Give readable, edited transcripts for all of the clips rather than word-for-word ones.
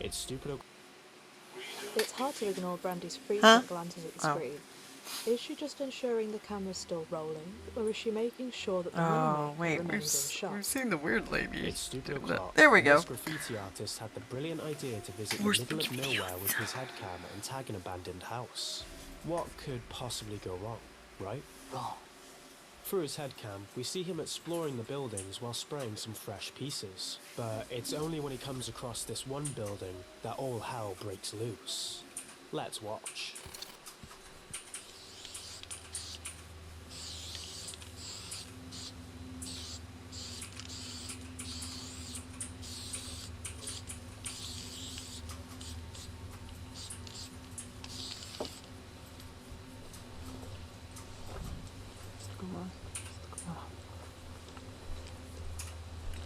It's stupid. It's hard to ignore Brandy's frequent glances at the screen. Is she just ensuring the camera's still rolling, or is she making sure that the moneymaker remains in shot? We're seeing the weird lady. It's stupid o'clock. There we go. This graffiti artist had the brilliant idea to visit the middle of nowhere with his headcam and tag an abandoned house. What could possibly go wrong, right? Wrong. Through his headcam, we see him exploring the buildings while spraying some fresh pieces. But it's only when he comes across this one building that all hell breaks loose. Let's watch.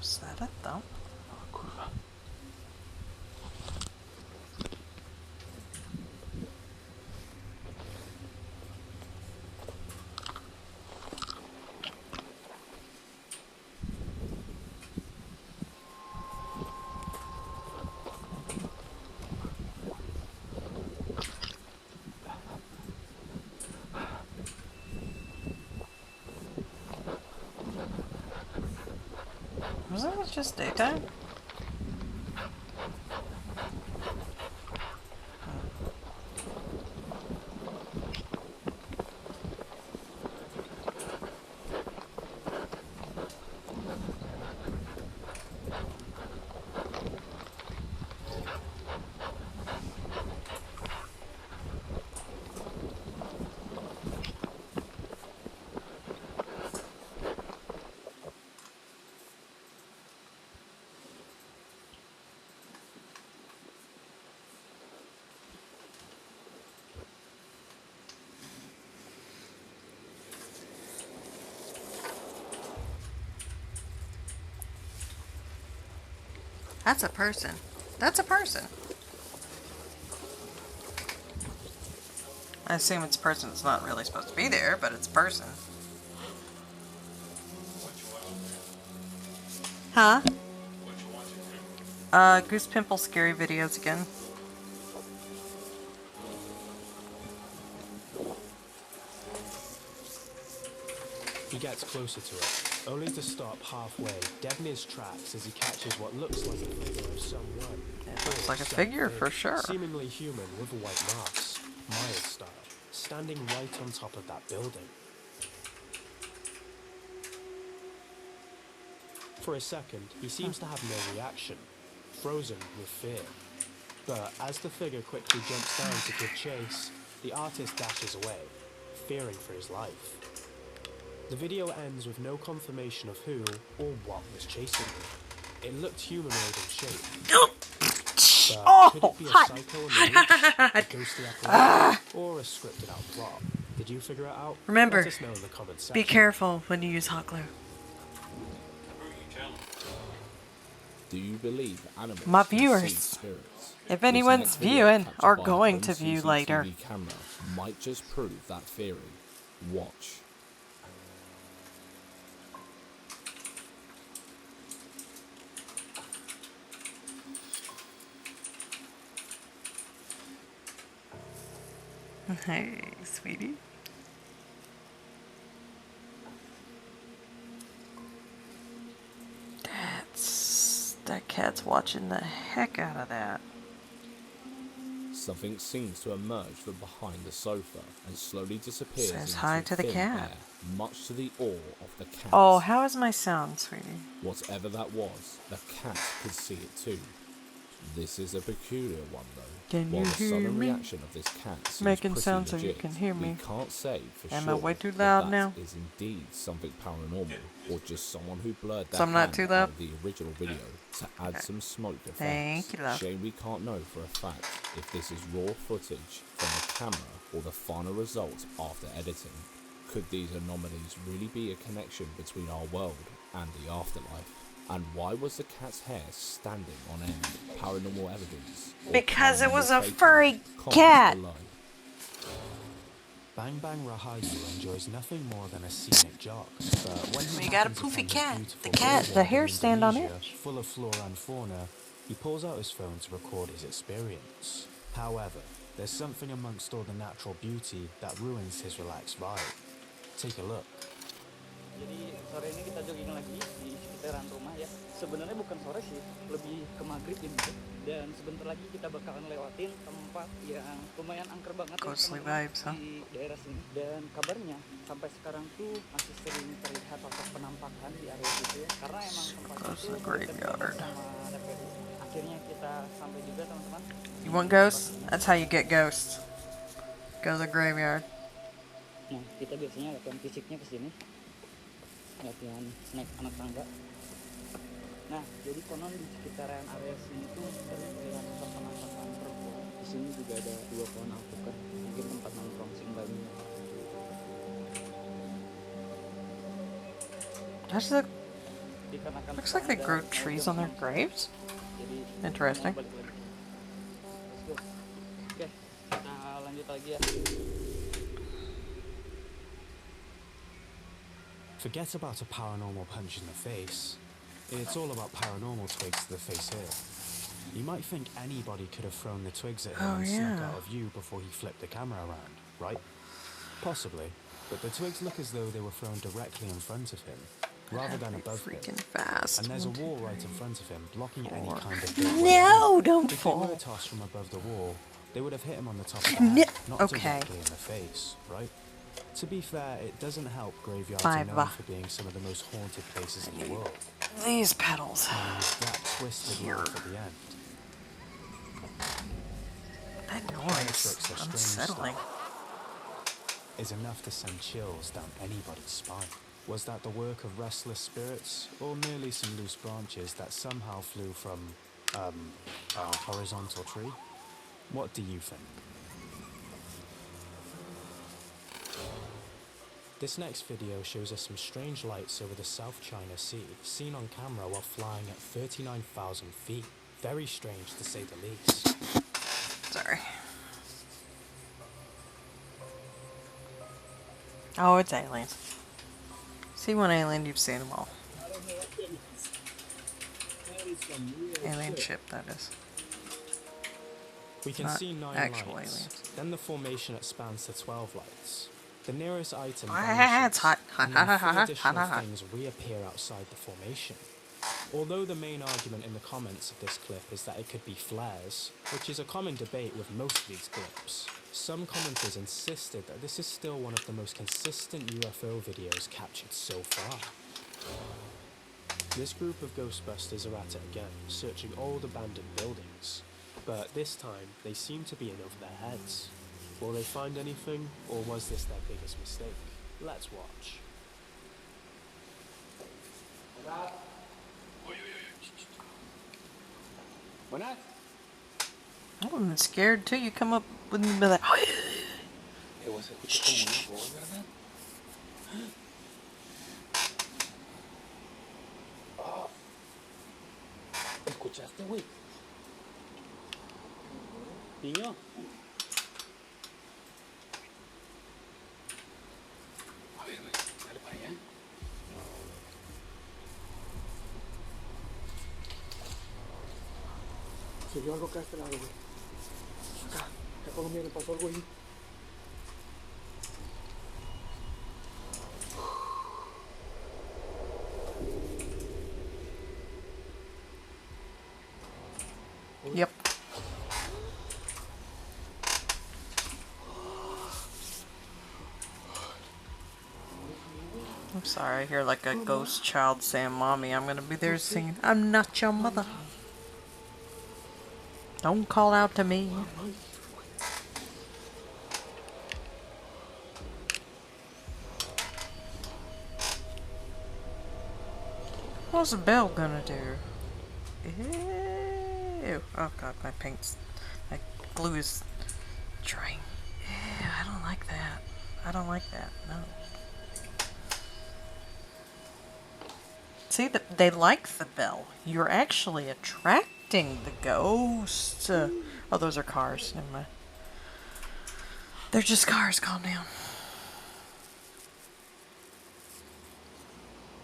Certo. Wasn't it just daytime? That's a person. That's a person. I assume it's a person that's not really supposed to be there, but it's a person. Huh? Goose Pimple scary videos again. He gets closer to it, only to stop halfway, dead in his tracks as he catches what looks like a figure of someone. It looks like a figure for sure. Seemingly human with a white mask, Myers style, standing right on top of that building. For a second, he seems to have no reaction, frozen with fear. But as the figure quickly jumps down to give chase, the artist dashes away, fearing for his life. The video ends with no confirmation of who or what was chasing him. It looked humanoid in shape. But could it be a psycho on the loose, a ghostly apparition, or a scripted out plot? Did you figure it out? Remember, let us know in the comments section. Be careful when you use hot glue. Do you believe animals My can viewers, see spirits? if anyone's viewing or going to view later, camera might just prove that theory. Watch. hey, sweetie. That cat's watching the heck out of that. Something seems to emerge from behind the sofa and slowly disappears. Says hi to the cat. Air, much to the awe of the cat. Oh, how is my sound, sweetie? Whatever that was, the cat could see it too. This is a peculiar one, though. Can While you the hear sudden me? reaction of this cat seems Making pretty sounds so legit, you can hear me. We can't say for Am sure I way too loud that now? is indeed something paranormal, or just someone who blurred So their I'm not hand too out loud? of the original video to add some smoke effects. Thank you, love. Shame we can't know for a fact if this is raw footage from the camera or the final result after editing. Could these anomalies really be a connection between our world and the afterlife? And why was the cat's hair standing on end? Paranormal evidence? Because it was a fake? furry Comment cat. below. Bang Bang Rahayu enjoys nothing more than a scenic jog. But when he We got a happens poofy upon cat. beautiful The cat, building the in hair stand on Indonesia, edge. full of flora and fauna, He pulls out his phone to record his experience. However, there's something amongst all the natural beauty that ruins his relaxed vibe. Take a look. Jadi sore ini kita jogging lagi di sekitaran rumah ya. Sebenarnya bukan sore sih, lebih ke maghrib ini. Dan sebentar lagi kita bakalan lewatin tempat yang lumayan angker banget ya, di daerah sini. Dan kabarnya sampai sekarang tuh masih sering terlihat sosok penampakan di area itu ya. Karena emang tempatnya itu dekat sama TPU. Akhirnya kita sampai juga teman-teman. You want ghosts? That's how you get ghosts. Go to the graveyard. Nah, kita biasanya latihan fisiknya ke sini. Latihan naik anak tangga. Nah, jadi konon di sekitaran area sini tuh sering terlihat sosok penampakan perempuan. Di sini juga ada 2 pohon alpukat, mungkin tempat nongkrong singgahnya. Looks like they grow trees on their graves. Interesting. Oke, kita lanjut lagi ya. Forget about a paranormal punch in the face. It's all about paranormal twigs to the face here. You might think anybody could have thrown the twigs at him and snuck out of view before he flipped the camera around, right? Possibly, but the twigs look as though they were thrown directly in front of him, rather than above him. Fast. And there's a wall right in front of him, blocking any kind of... No, don't fall. If they were tossed from above the wall, they would have hit him on the top of the head, not directly in the face, right? To be fair, it doesn't help graveyards are known for being some of the most haunted places in the world. These petals. And that twisted laugh at the end. That noise, unsettling. Is enough to send chills down anybody's spine. Was that the work of restless spirits, or merely some loose branches that somehow flew from, a horizontal tree? What do you think? This next video shows us some strange lights over the South China Sea, seen on camera while flying at 39,000 feet. Very strange to say the least. Sorry. Oh, it's aliens. See one alien, you've seen them all. Alien ship, that is. We can see 9 actual lights, aliens. then the formation expands to 12 lights. The nearest item It's hot. and then 4 additional things reappear outside the formation. Although the main argument in the comments of this clip is that it could be flares, which is a common debate with most of these clips, some commenters insisted that this is still one of the most consistent UFO videos captured so far. This group of Ghostbusters are at it again, searching old abandoned buildings. But this time, they seem to be in over their heads. Will they find anything, or was this their biggest mistake? Let's watch. I'm scared too. You come up with me and be like, ¿Escuchaste, güey? Niño. A ver, güey, dale para allá. Se vio algo acá a este lado, güey. Acá Colombia le pasó algo ahí. yep. I'm sorry, I hear like a ghost child saying, Mommy, I'm gonna be there singing, I'm not your mother. Don't call out to me. What's the bell gonna do? Ew. Oh god, my paint's... my glue is drying. Ew, I don't like that. I don't like that, no. See, they like the bell. You're actually attracting the ghosts. Oh, those are cars. Never mind. They're just cars. Calm down.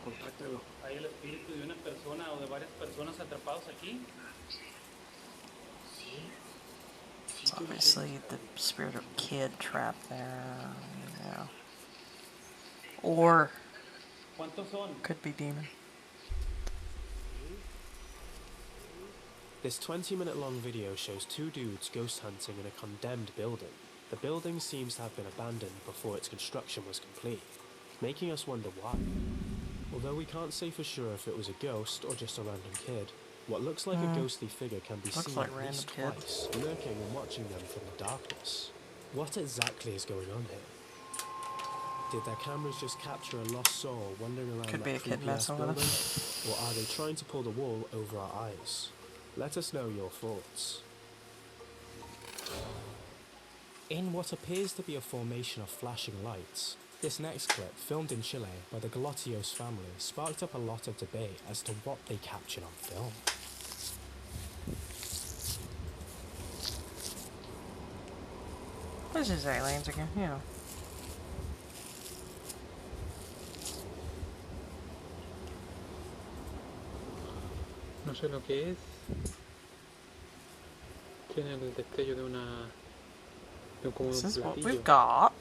Contáctalo. Hay el espíritu de una persona o de varias personas atrapados aquí. There's obviously the spirit of kid trapped there. Yeah. Or could be demon. This 20-minute long video shows two dudes ghost hunting in a condemned building. The building seems to have been abandoned before its construction was complete, making us wonder why. Although we can't say for sure if it was a ghost or just a random kid, what looks like a ghostly figure can be seen like at least random twice, lurking and watching them from the darkness. What exactly is going on here? Did their cameras just capture a lost soul wandering around Could be that a kid creepy-ass messing with building? Or are they trying to pull the wool over our eyes? Let us know your thoughts. In what appears to be a formation of flashing lights, this next clip, filmed in Chile by the Galatios family, sparked up a lot of debate as to what they captured on film. What is this, aliens again? Yeah. No sé lo que es. Tiene el destello de una... This is what we've got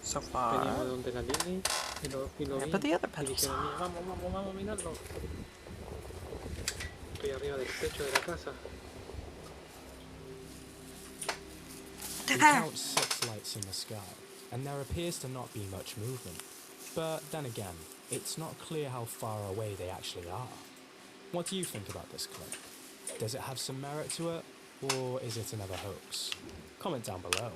so far. Veníamos donde la Lili y lo vi. But the other Y petals. dijeron, mira, vamos a mirarlo. Estoy arriba del techo de la casa. We count 6 lights in the sky, and there appears to not be much movement. But then again, it's not clear how far away they actually are. What do you think about this clip? Does it have some merit to it, or is it another hoax? Comment down below.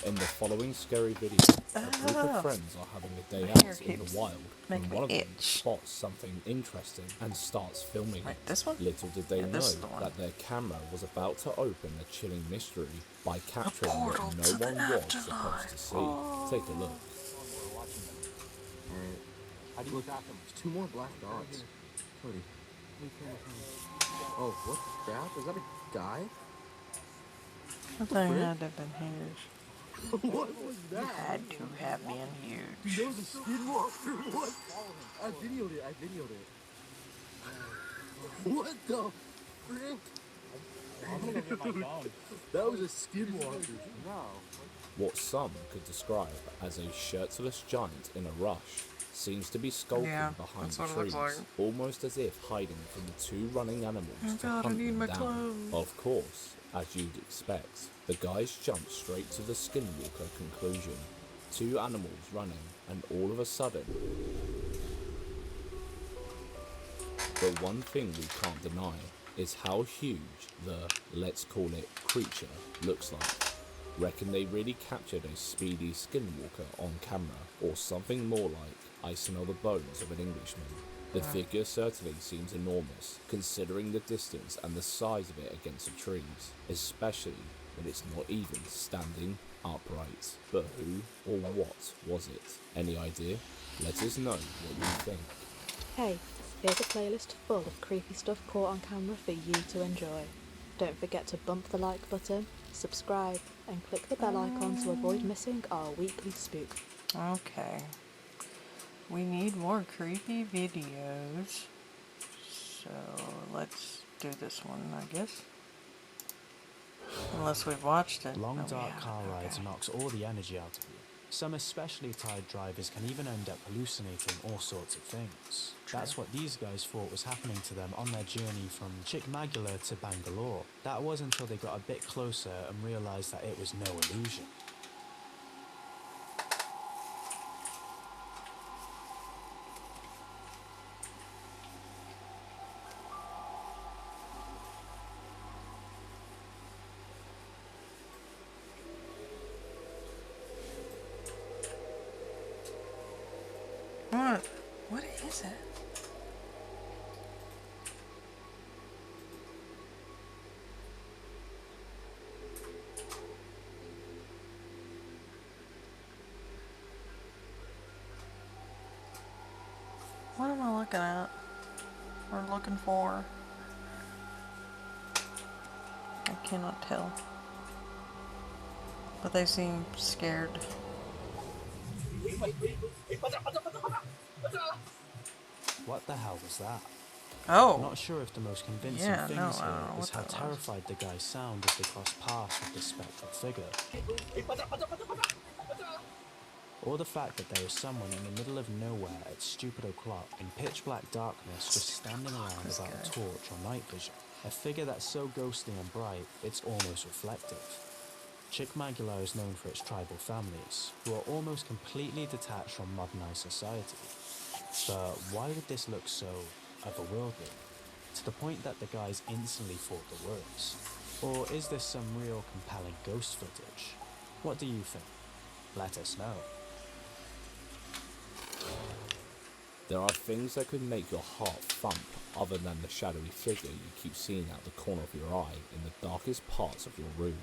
In the following scary video, a group of friends are having a day My hair out in the keeps wild when making one of me them itch. spots something interesting and starts filming Like it. this one? Little did they Yeah, know this is the one. that their camera was about to open a chilling mystery by capturing what portal no to the one was afterlife. supposed to see. Take a look. How do you attack them? There's 2 more black dots. Cody. Oh, what the crap? Is that a guy? I thought it had to have been huge. What was that? Had to have been huge. There was a skinwalker. What? I videoed it. What the frick? I'm gonna get my phone. That was a skinwalker. No. What some could describe as a shirtless giant in a rush seems to be skulking behind that's the what it looks trees, like. almost as if hiding from the 2 running animals Oh to God, I hunt need them my down. clothes. Of course, as you'd expect, the guys jumped straight to the skinwalker conclusion. 2 animals running, and all of a sudden... But one thing we can't deny is how huge the, let's call it, creature looks like. Reckon they really captured a speedy skinwalker on camera, or something more like I smell the bones of an Englishman. The figure certainly seems enormous, considering the distance and the size of it against the trees, especially when it's not even standing upright. But who or what was it? Any idea? Let us know what you think. Hey, here's a playlist full of creepy stuff caught on camera for you to enjoy. Don't forget to bump the like button, subscribe, and click the bell icon to avoid missing our weekly spook. Okay. We need more creepy videos. So let's do this one, I guess. Unless we've watched it. Long Oh, dark yeah, car rides okay. knocks all the energy out of you. Some especially tired drivers can even end up hallucinating all sorts of things. That's what these guys thought was happening to them on their journey from Chikmagalur to Bangalore. That was until they got a bit closer and realised that it was no illusion. What? What is it? What am I looking at? Or looking for? I cannot tell. But they seem scared. What the hell was that? Oh. Not sure if the most convincing Yeah, things no, I here don't know is what how that was. terrified the guys sound as they cross paths with this spectral figure. Or the fact that there is someone in the middle of nowhere at stupid o'clock in pitch black darkness just standing around This without a guy. torch or night vision. A figure that's so ghostly and bright, it's almost reflective. Chickamauga is known for its tribal families, who are almost completely detached from modernized society. But why would this look so otherworldly, to the point that the guys instantly thought the worst? Or is this some real compelling ghost footage? What do you think? Let us know. There are things that could make your heart thump other than the shadowy figure you keep seeing out the corner of your eye in the darkest parts of your room.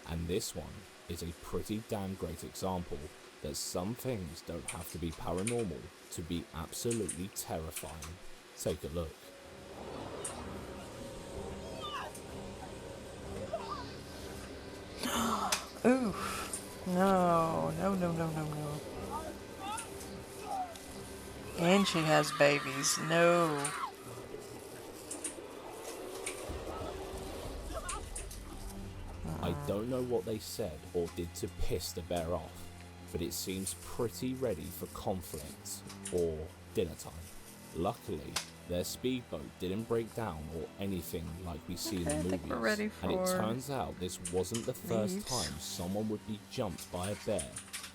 And this one is a pretty damn great example that some things don't have to be paranormal to be absolutely terrifying. Take a look. Ooh. No. And she has babies. No. I don't know what they said or did to piss the bear off, but it seems pretty ready for conflict or dinner time. Luckily, their speedboat didn't break down or anything like we see in the I movies, think we're ready and it for turns out this wasn't the first these. time someone would be jumped by a bear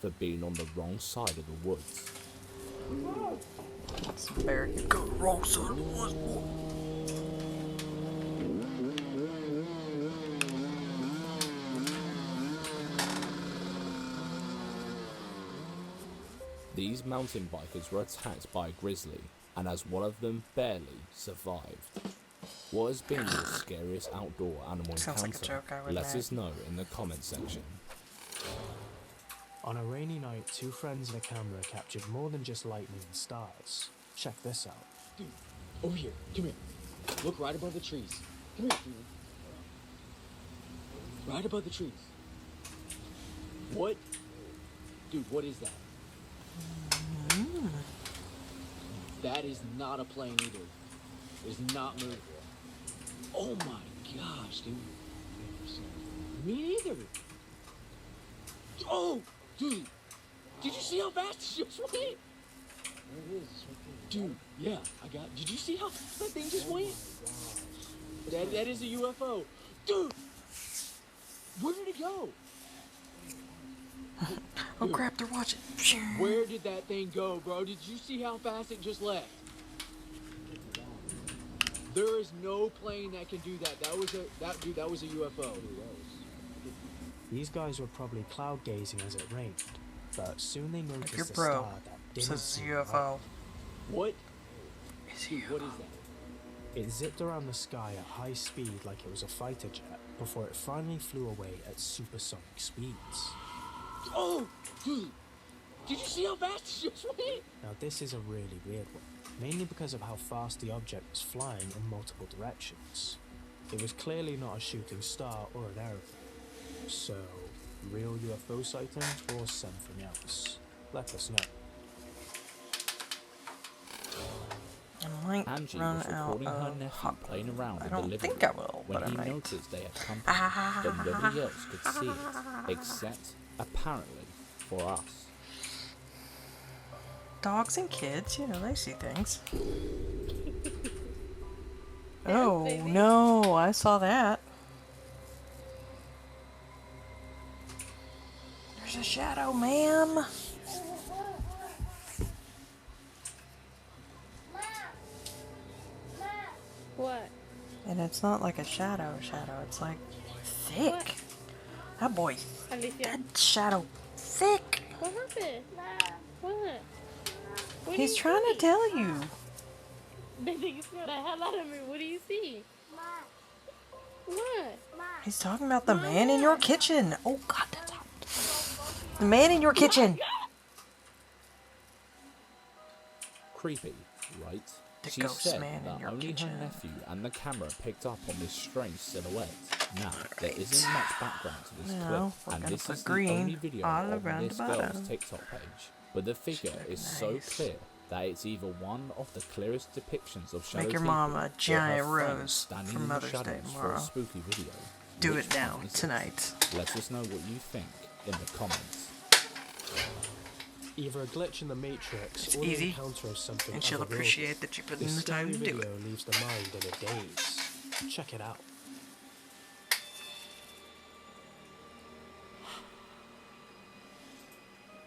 for being on the wrong side of the woods. Some bear can go wrong side of the woods. These mountain bikers were attacked by a grizzly, and as one of them barely survived. What has been your scariest outdoor animal Sounds like a encounter? joke, I would Let imagine. us know in the comment section. On a rainy night, two friends and a camera captured more than just lightning and stars. Check this out. Dude, over here. Come here. Look right above the trees. Come here, dude. Right above the trees. What? Dude, what is that? That is not a plane either. It's not moving. Oh my gosh, dude. Me neither. Oh, dude. Did you see how fast it just went? There it is. Dude, yeah, I got. Did you see how fast that thing just went? That is a UFO. Dude! Where did it go? Oh crap, they're watching. Where did that thing go, bro? Did you see how fast it just left? There is no plane that can do that. That was a UFO. These guys were probably cloud gazing as it rained, but soon they noticed you're a pro, star that didn't says seem UFO. right. What? Is Dude, what is that? It zipped around the sky at high speed like it was a fighter jet before it finally flew away at supersonic speeds. Oh, dude! Did you see how fast it just went? Now this is a really weird one, mainly because of how fast the object was flying in multiple directions. It was clearly not a shooting star or an aeroplane. So, real UFO sighting or something else? Let us know. I might Angie run was out recording her of nephew hot playing around I with don't the living think I room will, when but I he might. noticed they had company, but nobody else could see it, except, apparently, for us. Dogs and kids, they see things. Oh no, I saw that. There's a shadow, ma'am. What? And it's not like a shadow, it's like thick. What? That boy, Alicia, that shadow, thick. what happened? What? What do He's you trying to see? tell you. That nigga scared the hell out of me. What do you see? What? He's talking about the man in your kitchen. Oh God, that's hot. The man in your kitchen. Creepy, right? The She ghost said man in that your only kitchen. her nephew and the camera picked up on this strange silhouette. Now, there isn't much background to this Now, clip, we're and gonna this put is the green only video all of around this the girl's bottom. TikTok page. But the figure is so nice. clear that it's either one of the clearest depictions of shadow Make your people mom a or her giant friend rose standing for in the Mother's Day shadows for tomorrow. a spooky video. Do Which it now, one is it? tonight. Let us know what you think in the comments. Either a glitch in the Matrix It's or easy, the encounter of something and she'll otherworldly. appreciate that you put in This the time scary to do video it. leaves the mind in a daze. Check it out.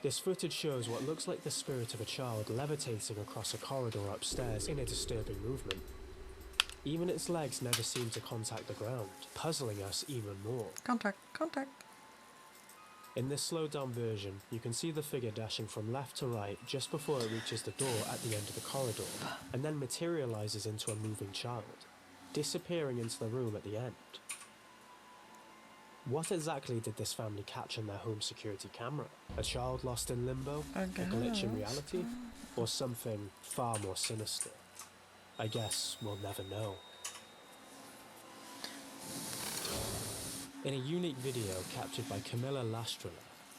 This footage shows what looks like the spirit of a child levitating across a corridor upstairs in a disturbing movement. Even its legs never seem to contact the ground, puzzling us even more. Contact. In this slowed down version, you can see the figure dashing from left to right just before it reaches the door at the end of the corridor, and then materializes into a moving child, disappearing into the room at the end. What exactly did this family catch on their home security camera? A child lost in limbo? A glitch in reality? Or something far more sinister? I guess we'll never know. In a unique video captured by Camilla Lastrola,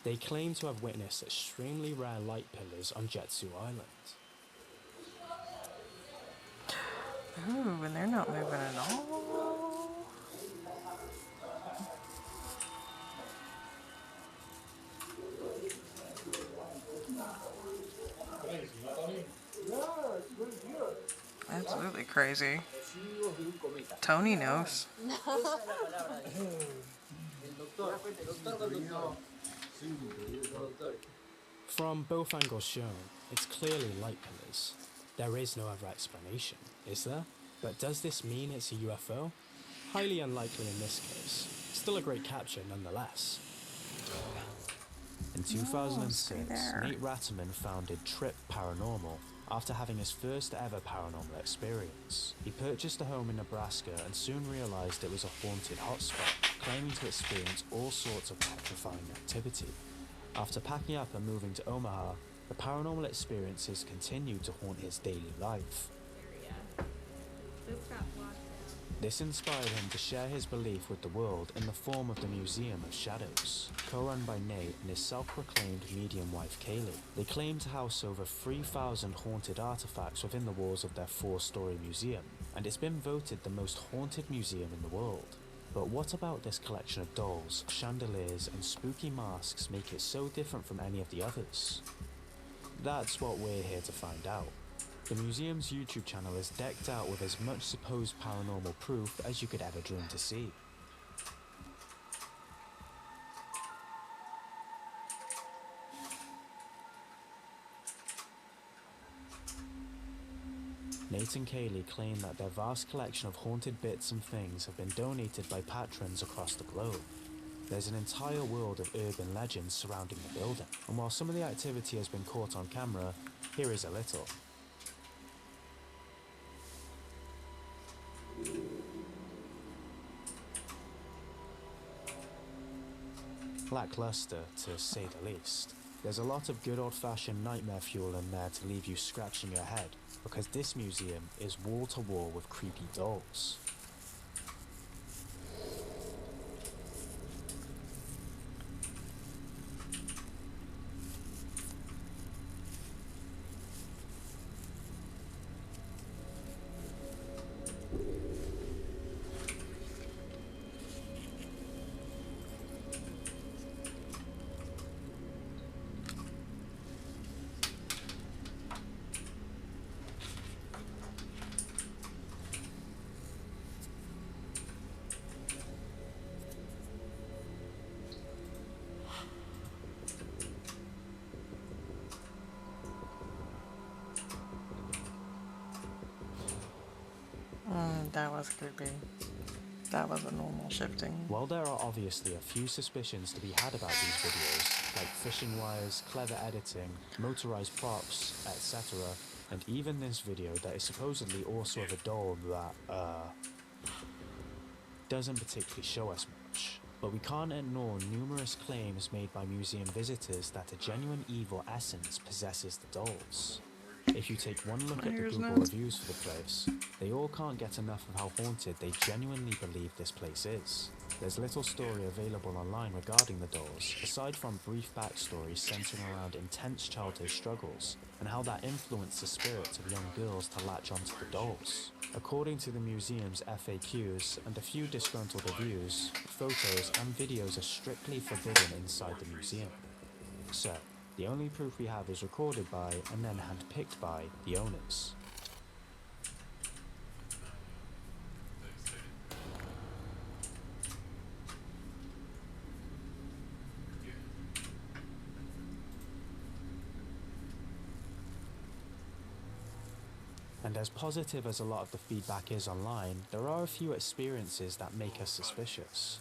they claim to have witnessed extremely rare light pillars on Jetsu Island. Ooh, and they're not moving at all. Absolutely crazy. Tony knows. From both angles shown, it's clearly light pillars. There is no other explanation, is there? But does this mean it's a UFO? Highly unlikely in this case. Still a great capture nonetheless. In 2006, Nate Ratterman founded Trip Paranormal after having his first ever paranormal experience. He purchased a home in Nebraska and soon realized it was a haunted hotspot, claiming to experience all sorts of petrifying activity. After packing up and moving to Omaha, the paranormal experiences continued to haunt his daily life. This inspired him to share his belief with the world in the form of the Museum of Shadows, co-run by Nate and his self-proclaimed medium wife Kaylee. They claim to house over 3,000 haunted artifacts within the walls of their 4-story museum, and it's been voted the most haunted museum in the world. But what about this collection of dolls, chandeliers, and spooky masks make it so different from any of the others? That's what we're here to find out. The museum's YouTube channel is decked out with as much supposed paranormal proof as you could ever dream to see. Nate and Kaylee claim that their vast collection of haunted bits and things have been donated by patrons across the globe. There's an entire world of urban legends surrounding the building, and while some of the activity has been caught on camera, here is a little. Lackluster, to say the least. There's a lot of good old-fashioned nightmare fuel in there to leave you scratching your head, because this museum is wall-to-wall with creepy dolls. That was creepy. That was a normal shifting. While there are obviously a few suspicions to be had about these videos, like fishing wires, clever editing, motorized props, etc., and even this video that is supposedly also of a doll that, doesn't particularly show us much. But we can't ignore numerous claims made by museum visitors that a genuine evil essence possesses the dolls. If you take one look at the Here's Google notes. reviews for the place, they all can't get enough of how haunted they genuinely believe this place is. There's little story available online regarding the dolls, aside from brief backstories centering around intense childhood struggles and how that influenced the spirits of young girls to latch onto the dolls. According to the museum's FAQs and a few disgruntled reviews, photos and videos are strictly forbidden inside the museum. So, the only proof we have is recorded by and then handpicked by the owners. And as positive as a lot of the feedback is online, there are a few experiences that make us suspicious.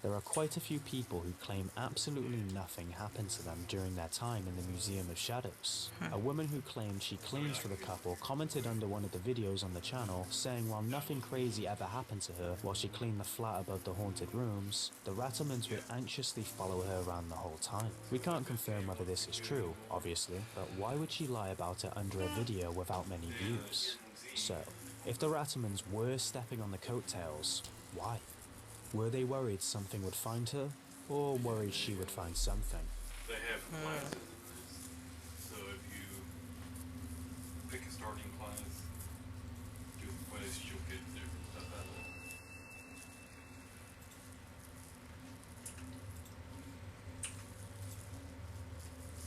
There are quite a few people who claim absolutely nothing happened to them during their time in the Museum of Shadows. A woman who claimed she cleans for the couple commented under one of the videos on the channel, saying while nothing crazy ever happened to her while she cleaned the flat above the haunted rooms, the Rattermans would anxiously follow her around the whole time. We can't confirm whether this is true, obviously, but why would she lie about it under a video without many views? So, if the Rattermans were stepping on the coattails, why? Were they worried something would find her, or worried she would find something? They have classes in this, so if you pick a starting class, do a quest, you'll get different stuff out of it.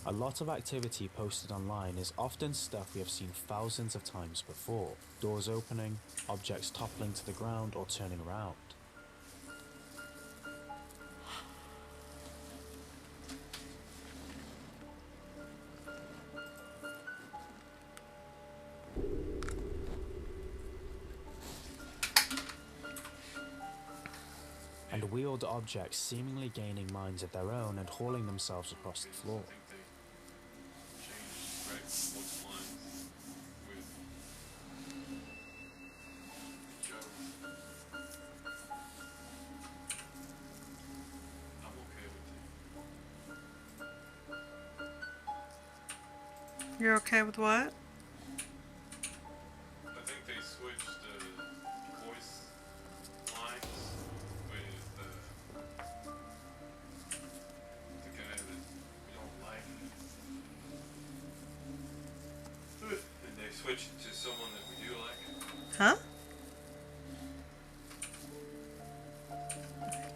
A lot of activity posted online is often stuff we have seen thousands of times before. Doors opening, objects toppling to the ground or turning around. And wheeled objects seemingly gaining minds of their own and hauling themselves across the floor. I think they changed what's lines with Joe. I'm okay with it. You're okay with what? I think they switched the voice lines with the guy that we don't like. And they switched to someone that we do like. Huh?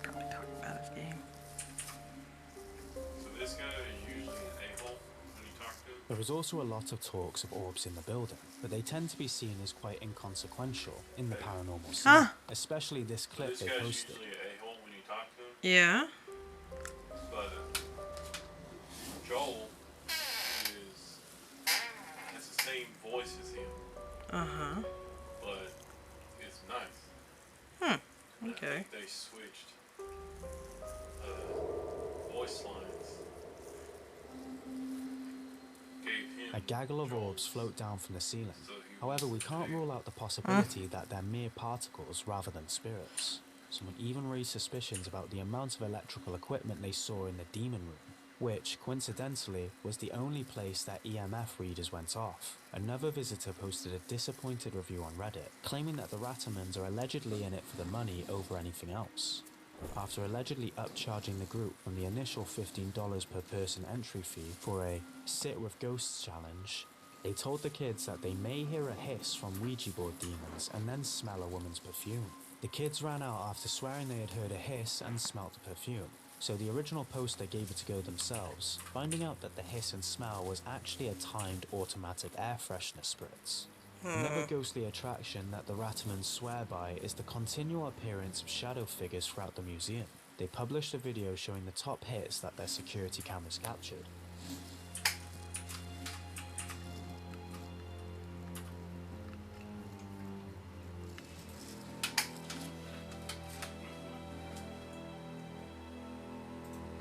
Probably talking about his game. So this guy is usually an a-hole when you talk to him. There is also a lot of talks of orbs in the building, but they tend to be seen as quite inconsequential in the paranormal scene, Huh? especially this So clip this they guy's posted. usually an a-hole when you talk to him. Yeah. But Joel has the same voice as him, Uh-huh. but it's nice. Hmm. And I Okay. think they switched voice lines. Gave him A gaggle of Joel's, orbs float down from the ceiling. so he However, we was can't bigger. rule out the possibility that they're mere particles rather than spirits. Someone even raised suspicions about the amount of electrical equipment they saw in the demon room, which, coincidentally, was the only place that EMF readers went off. Another visitor posted a disappointed review on Reddit, claiming that the Rattermans are allegedly in it for the money over anything else. After allegedly upcharging the group from the initial $15 per person entry fee for a Sit with Ghosts challenge, they told the kids that they may hear a hiss from Ouija board demons and then smell a woman's perfume. The kids ran out after swearing they had heard a hiss and smelt the perfume, so the original poster gave it a go themselves, finding out that the hiss and smell was actually a timed automatic air freshener spritz. Another ghostly attraction that the Rattermans swear by is the continual appearance of shadow figures throughout the museum. They published a video showing the top hits that their security cameras captured.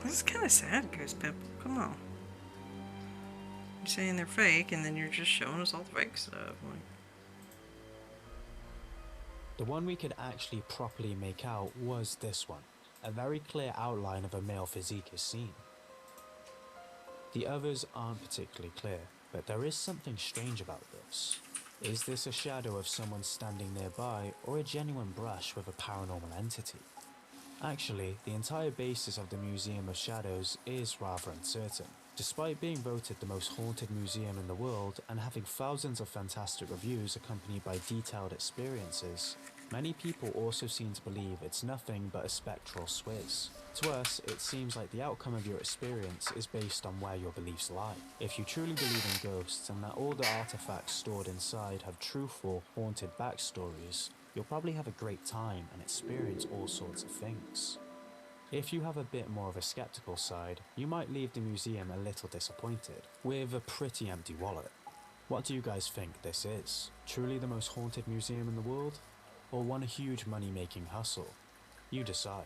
This is kind of sad, Ghost Pimple. Come on. You're saying they're fake, and then you're just showing us all the fake stuff. Like, The one we could actually properly make out was this one. A very clear outline of a male physique is seen. The others aren't particularly clear, But there is something strange about this. Is this a shadow of someone standing nearby, or a genuine brush with a paranormal entity? Actually, the entire basis of the Museum of Shadows is rather uncertain. Despite being voted the most haunted museum in the world and having thousands of fantastic reviews accompanied by detailed experiences, many people also seem to believe it's nothing but a spectral swizz. To us, it seems like the outcome of your experience is based on where your beliefs lie. If you truly believe in ghosts and that all the artifacts stored inside have truthful, haunted backstories, you'll probably have a great time and experience all sorts of things. If you have a bit more of a skeptical side, you might leave the museum a little disappointed, with a pretty empty wallet. What do you guys think this is? Truly the most haunted museum in the world? Or one huge money-making hustle? You decide.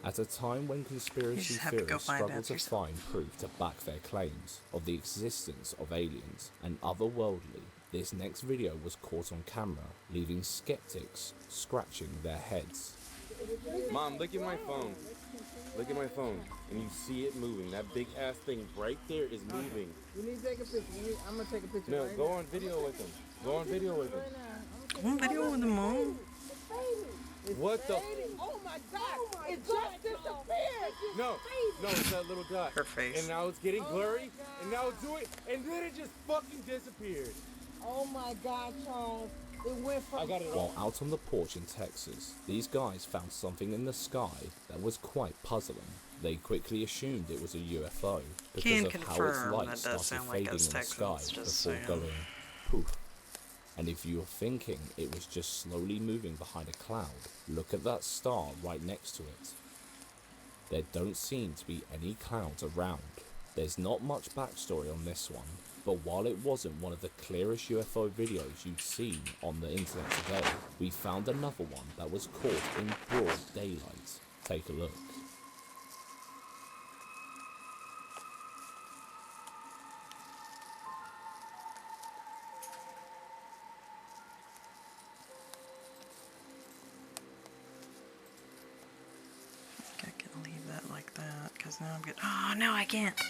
At a time when conspiracy just have to go theorists find struggle to answers. find proof to back their claims of the existence of aliens and otherworldly, this next video was caught on camera, leaving skeptics scratching their heads. Mom, look at my phone. Look at my phone. And you see it moving. That big ass thing right there is moving. You need to take a picture. I'm gonna take a picture. No, right go now. on video with him. Go on video with him. One video with the mom. What the? Oh my God! It just disappeared. No, it's that little dot. Her face. And now it's getting blurry. And now do it. And then it just fucking disappeared. Oh my God, Charles! It went from. I got it While all. out on the porch in Texas, these guys found something in the sky that was quite puzzling. They quickly assumed it was a UFO because Can of how its confirm light that started does sound like fading in us the Texans, sky just before saying. going poof. And if you're thinking it was just slowly moving behind a cloud, look at that star right next to it. There don't seem to be any clouds around. There's not much backstory on this one, but while it wasn't one of the clearest UFO videos you'd seen on the internet today, we found another one that was caught in broad daylight. Take a look. I can leave that like that because now I'm getting. Oh no, I can't.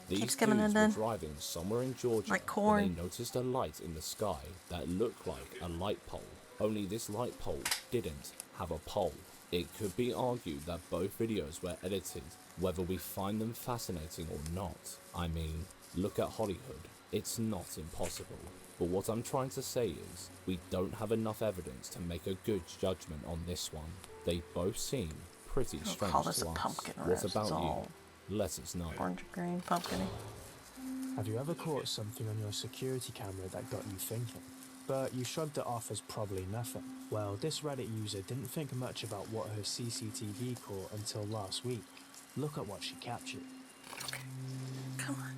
These Keeps coming dudes were undone. driving somewhere in Georgia Like when corn. they noticed a light in the sky that looked like a light pole. Only this light pole didn't have a pole. It could be argued that both videos were edited, whether we find them fascinating or not. I mean, look at Hollywood. It's not impossible. But what I'm trying to say is, we don't have enough evidence to make a good judgment on this one. They both seem pretty I'll strange call this to a us. pumpkin What roast. about It's all you? Let us know. orange, green, pumpkin. Have you ever caught something on your security camera that got you thinking? But you shrugged it off as probably nothing. Well, this Reddit user didn't think much about what her CCTV caught until last week. Look at what she captured. Come on.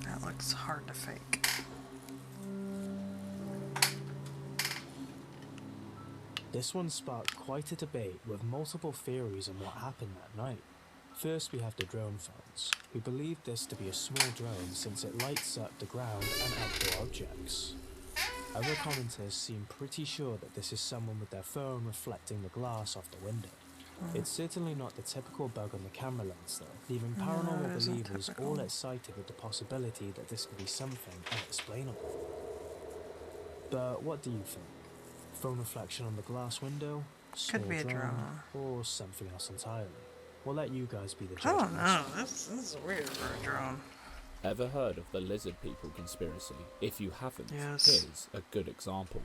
That looks hard to fake. This one sparked quite a debate with multiple theories on what happened that night. First we have the drone fans, who believe this to be a small drone since it lights up the ground and outdoor objects. Other commenters seem pretty sure that this is someone with their phone reflecting the glass off the window. It's certainly not the typical bug on the camera lens though, leaving No, paranormal it isn't believers typical. all excited with the possibility that this could be something unexplainable. But what do you think? Phone reflection on the glass window? Could be a Small drone. or something else entirely? We'll let you guys be the I judge. don't on this know. one. This is weird for a drone. Ever heard of the lizard people conspiracy? If you haven't, Yes. here's a good example.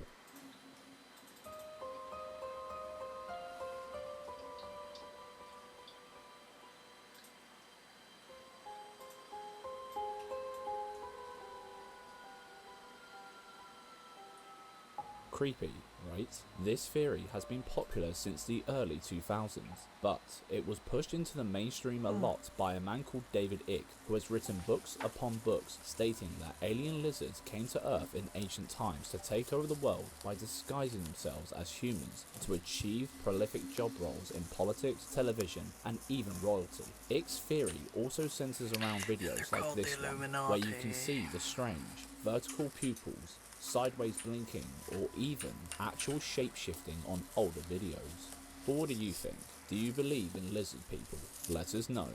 Creepy, right? This theory has been popular since the early 2000s, but it was pushed into the mainstream a lot by a man called David Icke, who has written books upon books stating that alien lizards came to Earth in ancient times to take over the world by disguising themselves as humans to achieve prolific job roles in politics, television, and even royalty. Icke's theory also centers around videos like called this the one, where you can Illuminati. see the strange, vertical pupils, sideways blinking, or even actual shape-shifting on older videos. But what do you think? Do you believe in lizard people? Let us know.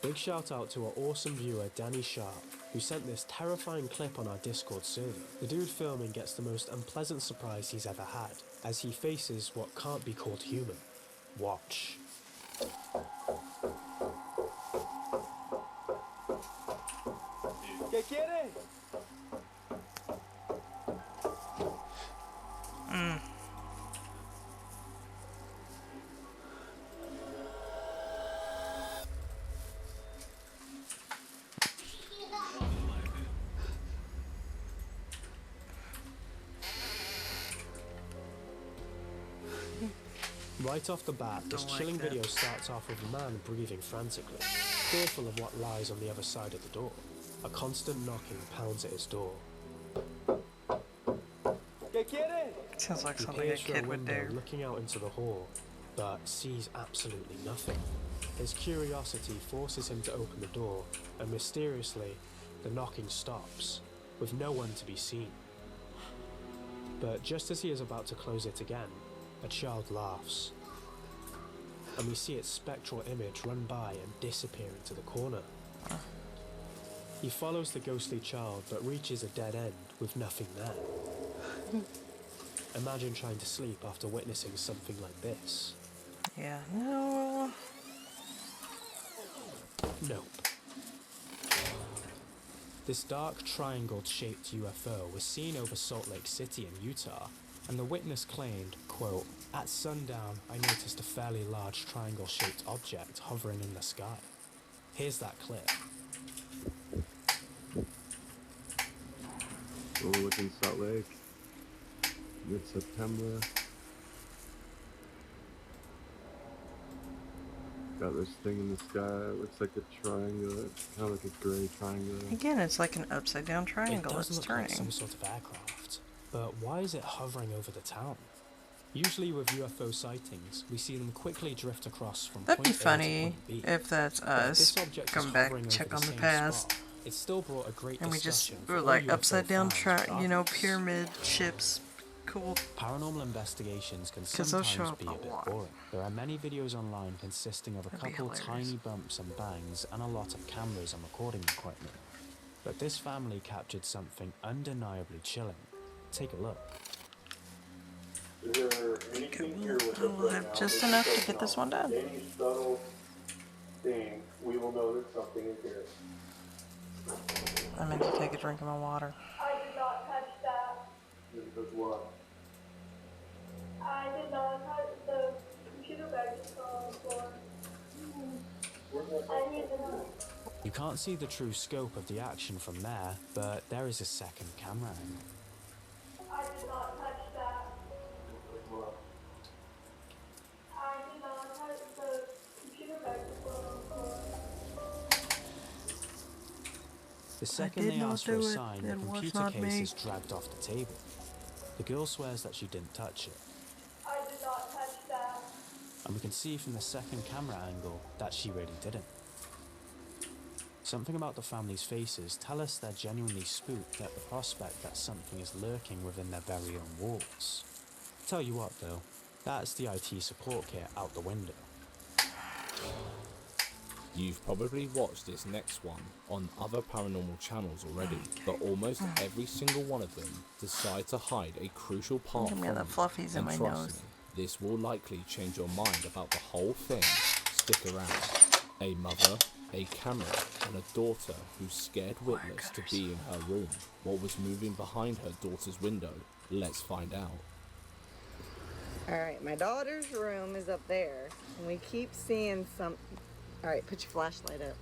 Big shout out to our awesome viewer Danny Sharp, who sent this terrifying clip on our Discord server. The dude filming gets the most unpleasant surprise he's ever had, as he faces what can't be called human. Watch. ¿Qué quieres? Right off the bat, this chilling video starts off with a man breathing frantically, fearful of what lies on the other side of the door. A constant knocking pounds at his door. ¿Qué quieres? Sounds like He something a peers through a kid would window do. looking out into the hall, but sees absolutely nothing. His curiosity forces him to open the door, and mysteriously, the knocking stops, with no one to be seen. But just as he is about to close it again, a child laughs, and we see its spectral image run by and disappear into the corner. He follows the ghostly child but reaches a dead end with nothing there. Imagine trying to sleep after witnessing something like this. Yeah, no. Nope. This dark triangle-shaped UFO was seen over Salt Lake City in Utah, and the witness claimed, quote, "At sundown, I noticed a fairly large triangle-shaped object hovering in the sky." Here's that clip. Oh, look in Salt Lake. Mid-September. Got this thing in the sky. It looks like a triangle. It's kind of like a gray triangle. Again, it's like an upside down triangle. It does It's look like turning. some sort of aircraft, but why is it hovering over the town? Usually with UFO sightings, we see them quickly drift across from That'd be point A to funny point B. if that's But us. this object Come is back, hovering check over on the same past. spot. It still brought a great And we just discussion were for like all UFO upside down, fans regardless. pyramid ships. Cool. Paranormal investigations can 'Cause they'll show sometimes up be a a bit lot. boring. There are many videos online consisting of a That'd be couple hilarious. tiny bumps and bangs and a lot of cameras and recording equipment. But this family captured something undeniably chilling. Take a look. Is there anything here with us We'll right have now just that enough to does get this not- one done. Any subtle thing, we will know that something is here. I meant to take a drink of my water. I did not touch that. Because what? I did not touch the computer bag just fell on the floor. I didn't even know. You can't see the true scope of the action from there, but there is a second camera angle. I did not touch that. I did not touch the computer bag just fell on the floor. The second did they not ask for do a it. sign, the It was computer not case me. is dragged off the table. The girl swears that she didn't touch it, I did not touch that. and we can see from the second camera angle that she really didn't. Something about the family's faces tell us they're genuinely spooked at the prospect that something is lurking within their very own walls. Tell you what though, that's the IT support kit out the window. You've probably watched this next one on other paranormal channels already, but almost every single one of them decide to hide a crucial part Give from me the you. fluffies in And my trust nose. me, this will likely change your mind about the whole thing. Stick around. A mother, a camera, and a daughter who's scared witless to be in her room. What was moving behind her daughter's window? Let's find out. Alright, my daughter's room is up there, and we keep seeing some. Alright, put your flashlight up.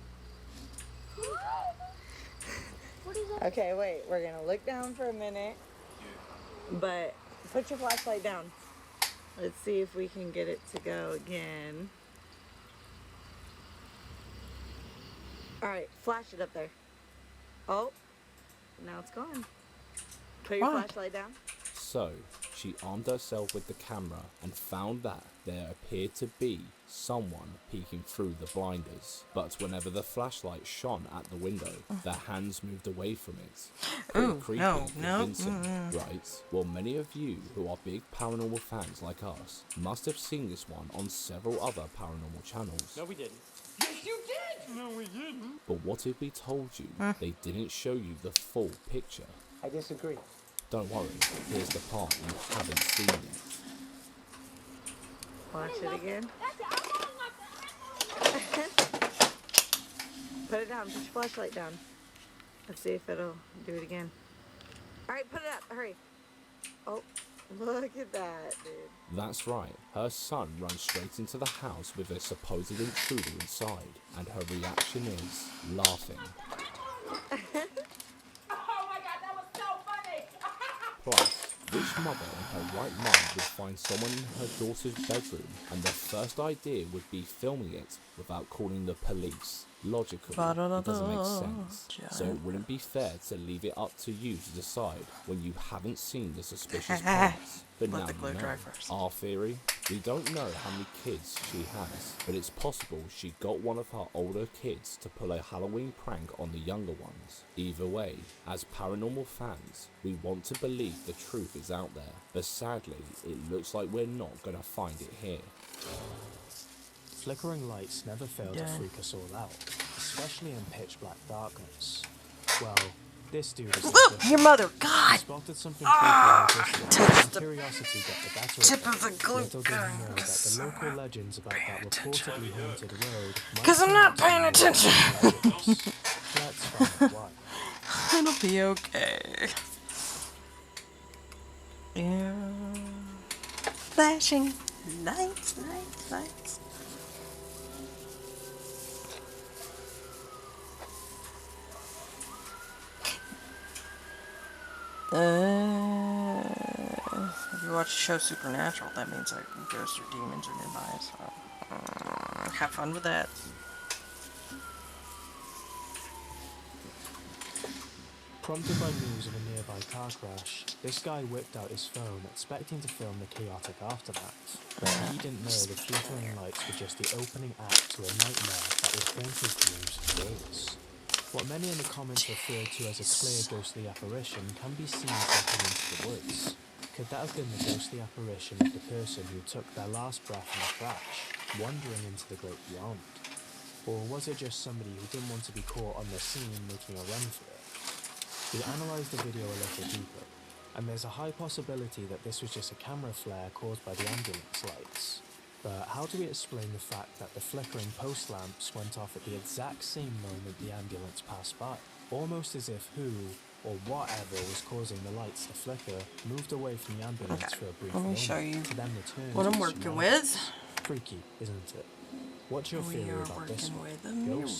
What is that? Okay, wait, we're gonna look down for a minute, but put your flashlight down. Let's see if we can get it to go again. Alright, flash it up there. Oh, now it's gone. Put your What? flashlight down. So, she armed herself with the camera and found that there appeared to be someone peeking through the blinders. But whenever the flashlight shone at the window, their hands moved away from it. Pretty creepy, convincing, right? Well, many of you who are big paranormal fans like us must have seen this one on several other paranormal channels. No, we didn't. Yes, you did! No, we didn't. But what if we told you they didn't show you the full picture? I disagree. Don't worry, here's the part you haven't seen yet. Watch it again. Put it down. Put your flashlight down. Let's see if it'll do it again. All right, put it up. Hurry. Oh, look at that, dude. That's right, her son runs straight into the house with a supposed intruder inside, and her reaction is laughing. Oh my god, that was so funny! Plus, which mother in her right mind would find someone in her daughter's bedroom and their first idea would be filming it without calling the police? Logical, it doesn't make sense. So it wouldn't be fair to leave it up to you to decide when you haven't seen the suspicious parts. But now you know. Our theory? We don't know how many kids she has, but it's possible she got one of her older kids to pull a Halloween prank on the younger ones. Either way, as paranormal fans, we want to believe the truth is out there, but sadly, it looks like we're not gonna find it here. Flickering lights never fail to freak us all out, especially in pitch black darkness. Well, this dude is your mother, God! He spotted something creepy in this and curiosity got the better tip of the it. glue Little did he know that the local legends about that reportedly haunted road because I'm not paying attention. Let's find out why. It'll be okay. Yeah. Flashing lights, lights, lights. If you watch the show Supernatural, that means like ghosts or demons are nearby, so have fun with that. Prompted by news of a nearby car crash, this guy whipped out his phone expecting to film the chaotic aftermath. But he didn't know the flickering lights were just the opening act to a nightmare that would haunt his dreams for days. What many in the comments refer to as a clear ghostly apparition can be seen walking into the woods. Could that have been the ghostly apparition of the person who took their last breath in the crash, wandering into the great beyond? Or was it just somebody who didn't want to be caught on the scene making a run for it? We analysed the video a little deeper, and there's a high possibility that this was just a camera flare caused by the ambulance lights. But how do we explain the fact that the flickering post lamps went off at the exact same moment the ambulance passed by? Almost as if who, or whatever was causing the lights to flicker, moved away from the ambulance for a brief Let me moment, show you to then return what to I'm its working humanity. with. Freaky, isn't it? What's your We theory are about this working one? with a mirror Ghost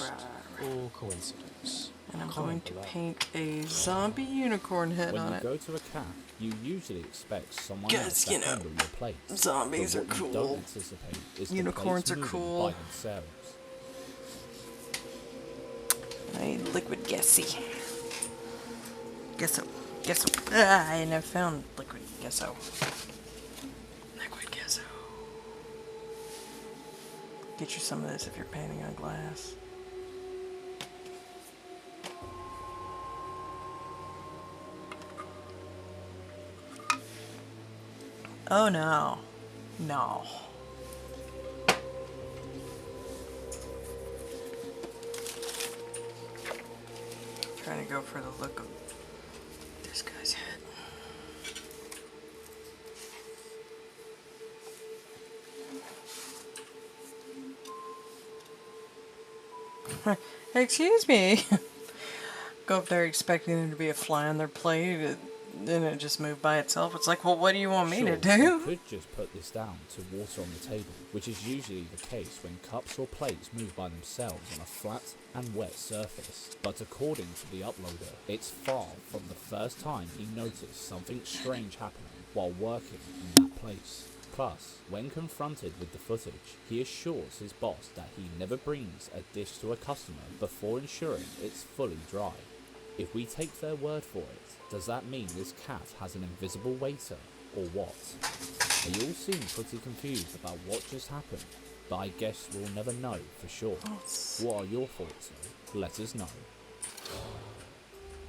bar. or coincidence? And I'm Comment going to below. paint a zombie unicorn head When on you it. go to a camp, you usually expect someone Because, else to you know, handle your plate. zombies But are what you cool. don't anticipate is Unicorns the are plates moving cool. by themselves. I need liquid gesso. Gesso. I never found liquid gesso. Liquid gesso. Get you some of this if you're painting on glass. Oh no. No. Trying to go for the look of this guy's head. Excuse me. Go up there expecting there to be a fly on their plate, then it just moved by itself. It's like, well, what do you want me to Sure, do? you could just put this down to water on the table, which is usually the case when cups or plates move by themselves on a flat and wet surface. But according to the uploader, it's far from the first time he noticed something strange happening while working in that place. Plus, when confronted with the footage, he assures his boss that he never brings a dish to a customer before ensuring it's fully dry. If we take their word for it, does that mean this cat has an invisible waiter? or what? They all seem pretty confused about what just happened, but I guess we'll never know for sure. What are your thoughts though? Let us know.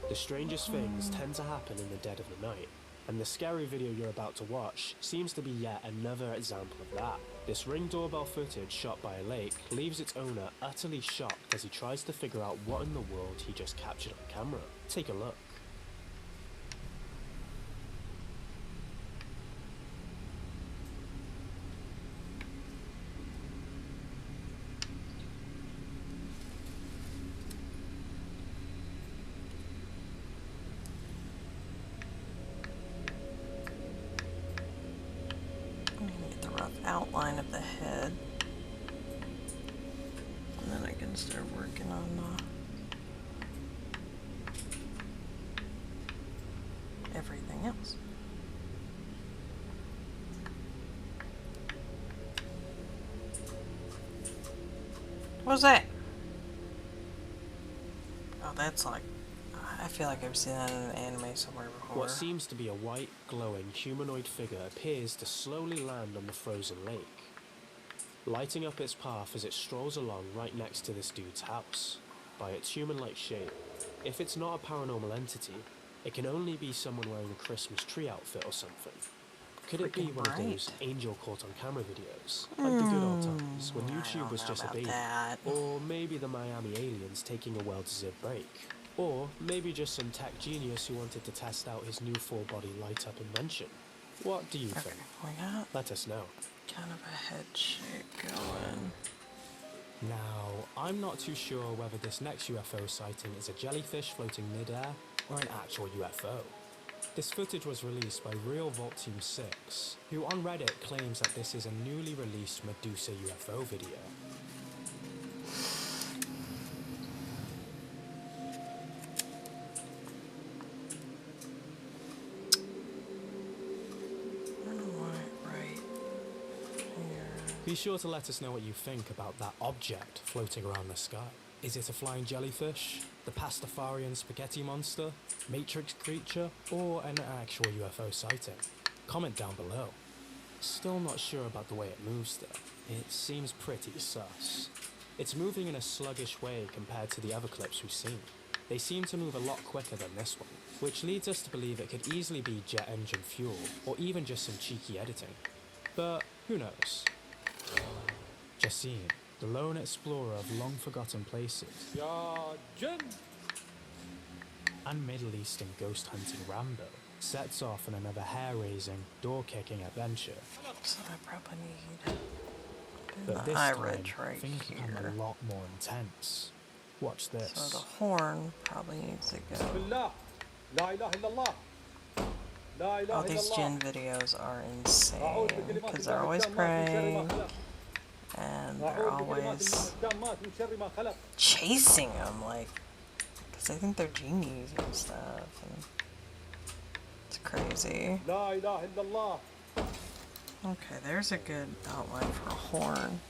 The strangest things tend to happen in the dead of the night, and the scary video you're about to watch seems to be yet another example of that. This Ring doorbell footage shot by a lake leaves its owner utterly shocked as he tries to figure out what in the world he just captured on camera. Take a look. Outline of the head, and then I can start working on everything else. What was that? Oh, that's like, I feel like I've seen that in an anime somewhere before. What seems to be a white, glowing humanoid figure appears to slowly land on the frozen lake, lighting up its path as it strolls along right next to this dude's house. By its human-like shape, if it's not a paranormal entity, it can only be someone wearing a Christmas tree outfit or something. Could it be one of those angel caught on camera videos, like the good old times when YouTube was just a baby? Or maybe the Miami aliens taking a well-deserved break? Or maybe just some tech genius who wanted to test out his new full-body light-up invention. What do you think? Let us know. Kind of a head shape going. Now, I'm not too sure whether this next UFO sighting is a jellyfish floating mid-air or an actual UFO. This footage was released by Real Vault Team 6, who on Reddit claims that this is a newly released Medusa UFO video. Be sure to let us know what you think about that object floating around the sky. Is it a flying jellyfish, the Pastafarian spaghetti monster, Matrix creature, or an actual UFO sighting? Comment down below. Still not sure about the way it moves though. It seems pretty sus. It's moving in a sluggish way compared to the other clips we've seen. They seem to move a lot quicker than this one, which leads us to believe it could easily be jet engine fuel, or even just some cheeky editing. But who knows? Jassim, the lone explorer of long-forgotten places, and Middle Eastern ghost-hunting Rambo, sets off on another hair-raising, door-kicking adventure. That's what I probably need. But this time, things become a lot more intense. Watch this. So the horn probably needs to go. Oh, these Jinn videos are insane, because they're always praying, and they're always chasing them, like, because they think they're genies and stuff, and it's crazy. Okay, there's a good outline for a horn.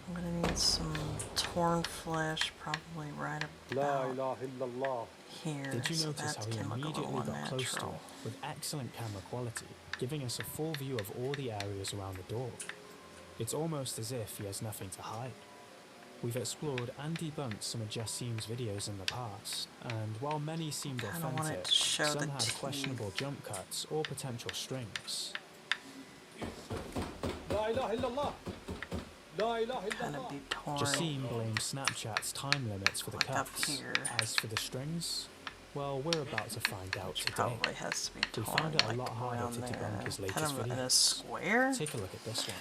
I'm gonna need some torn flesh, probably right about here. Did you so notice that how he can look a immediately little got close to it unnatural. with excellent camera quality, giving us a full view of all the areas around the door? It's almost as if he has nothing to hide. We've explored and debunked some of Jassim's videos in the past, and while many seemed authentic, some had questionable jump cuts or potential strings. Jassim blames Snapchat's time limits for the cuts. As for the strings, well, we're about to find out today. Probably has to be We torn, found it a like, lot harder around to there. debunk his Kind latest of in a videos. square? Take a look at this one.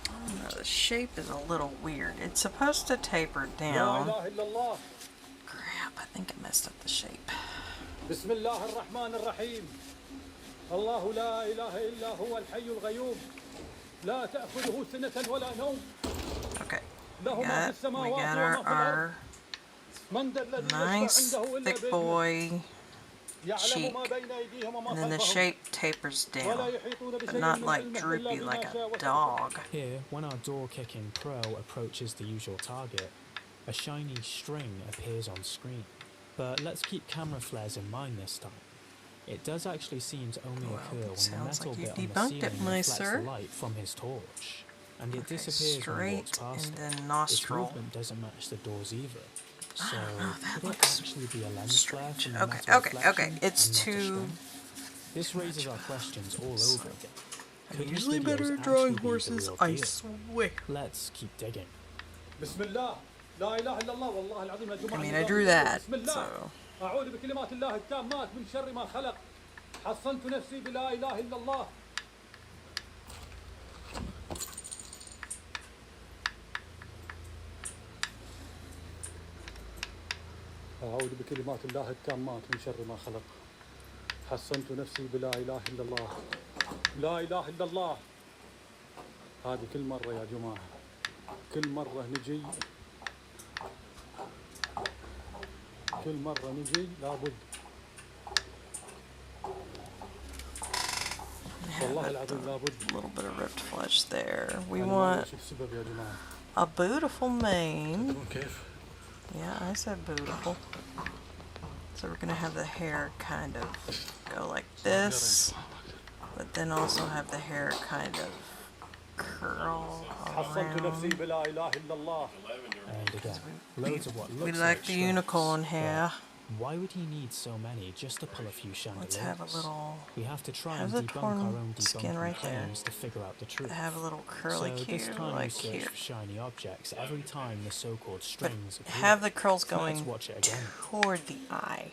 I don't know, the shape is a little weird. It's supposed to taper down. Crap, I think I messed up the shape. بسم الله الرحمن الرحيم الله لا إله إلا هو الحي الغيوم لا تأخذه سنة ولا نوم له ما في السماوات وما في الأرض من ذا الذي nice يشفع عنده إلا thick boy يعلم cheek, ما بين أيديهم وما and then the خلفهم shape tapers down, ولا يحيطون but بشيء not من like علمه إلا droopy بما like شاء a وسع dog. Here, when our door-kicking pro approaches the usual target, A shiny string appears on screen. But let's keep camera flares in mind this time. It does actually seem to only occur when the metal bit on the ceiling reflects the light from his torch. And it disappears when he walks past it. Its movement doesn't match the doors either. So, could it actually be a lens flare from the metal reflection It's and not a too... string? This raises our questions all over again. Could his usually videos better at actually drawing be the horses, real I deal? swear. Let's keep digging. I mean, I drew that, so... أعوذ بكلمات الله التامات من شر ما خلق حصنت نفسي بلا إله إلا الله أعوذ بكلمات الله التامات من شر ما خلق حصنت نفسي بلا إله إلا الله لا إله إلا الله. هذه كل مرة يا جماعة، كل مرة نجي لابد. والله العظيم لابد. A little bit of ripped flesh there. We want a beautiful mane. Yeah, I said beautiful. So we're gonna have the hair kind of go like this, but then also have the hair kind of curl around. And again, loads of what looks We like the strands, unicorn hair. but why would he need so many just to pull a few chandeliers? Let's have a little... We have to try have and the debunk our torn own skin debunking right there. claims to figure out the truth. Have a little curly so this Q time like we search here. for shiny objects every time the so-called But strings appear. have the curls Let's going watch it again. toward the eye,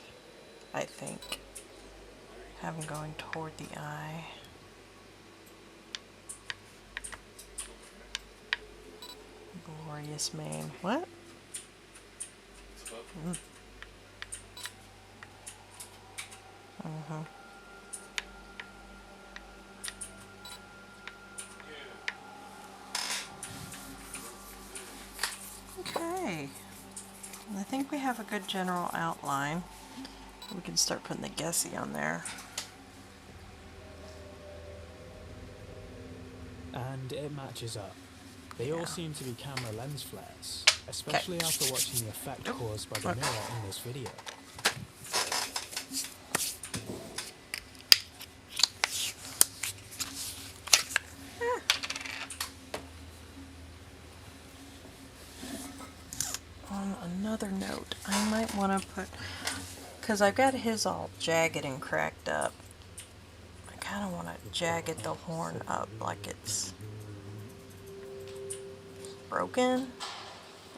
I think. Have them going toward the eye. Glorious mane. What? Mm. Okay. I think we have a good general outline. We can start putting the Gessie on there. And it matches up. They all seem to be camera lens flares, especially after watching the effect caused by the mirror in this video. On another note, I might want to put, because I've got his all jagged and cracked up, I kind of want to jagged the horn up like it's broken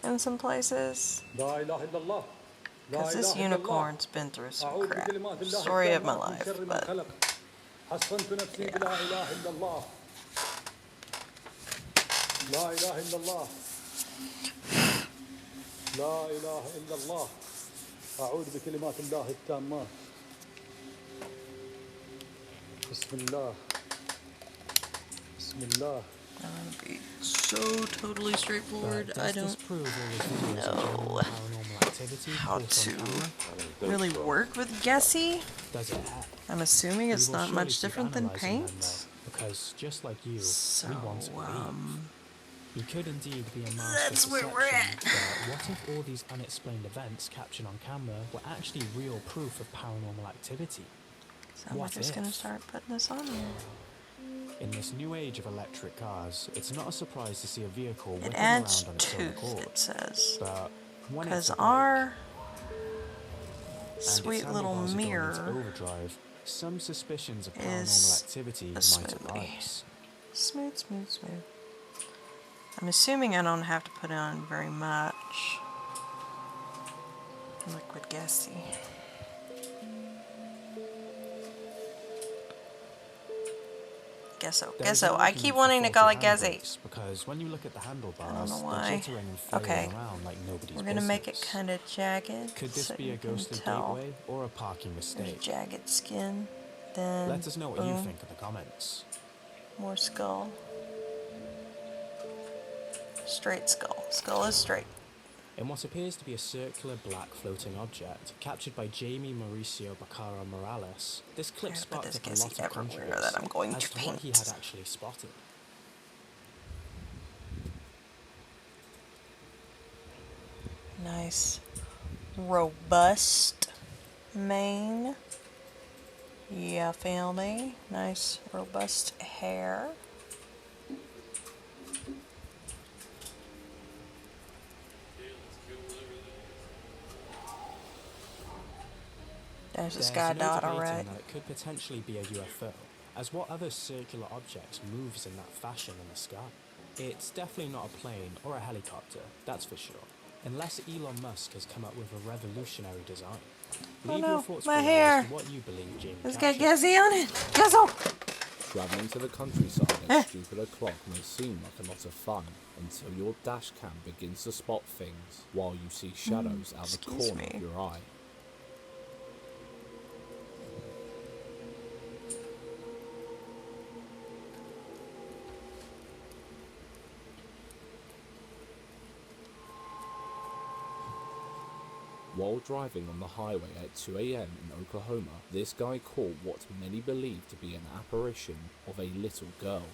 in some places. Because this unicorn's been through some crap. Story of my life, but yeah. لا إله إلا الله أعوذ بكلمات الله التامات بسم الله بسم الله. I'm gonna be so totally straightforward. I don't know how to really work with Gessie. I'm assuming it's not much different than paint. Because just like you, so, we want to believe. He could indeed be a master that's where we're at. But what if all these unexplained events captured on camera were actually real proof of paranormal activity? So we're just going to start putting this on here. In this new age of electric cars, it's not a surprise to see a vehicle whipping adds around on its own tooth, accord. it says. But when because it's our its sweet little mirror overdrive, some suspicions of paranormal activity might arise. Smooth, smooth, smooth. I'm assuming I don't have to put on very much liquid Gessie. Gesso. I keep wanting to call it Gessie. Because when you look at the handlebars, I don't know why. Okay, like we're gonna make it kind of jagged. Could this so be a ghostly gateway or a parking mistake? There's jagged skin. Then let us know what you think in the comments. More skull. Straight skull. Skull is straight. In what appears to be a circular black floating object, captured by Jamie Mauricio Bacara Morales, this clip sparked up a lot of controversy that I'm going as to to paint. what he had actually spotted. Nice, robust mane. Yeah, feel me? Nice, robust hair. There's a There's sky no dot, debating alright. that it could potentially be a UFO, as what other circular objects moves in that fashion in the sky? It's definitely not a plane or a helicopter, that's for sure, unless Elon Musk has come up with a revolutionary design. Oh Leave your no, thoughts my below as hair! to what you believe Jamie It's got captured. Gazzy on it! Guzzle! Travelling to the countryside at stupid o'clock may seem like a lot of fun until your dash cam begins to spot things while you see shadows out the excuse corner me. of your eye. While driving on the highway at 2 AM in Oklahoma, this guy caught what many believe to be an apparition of a little girl.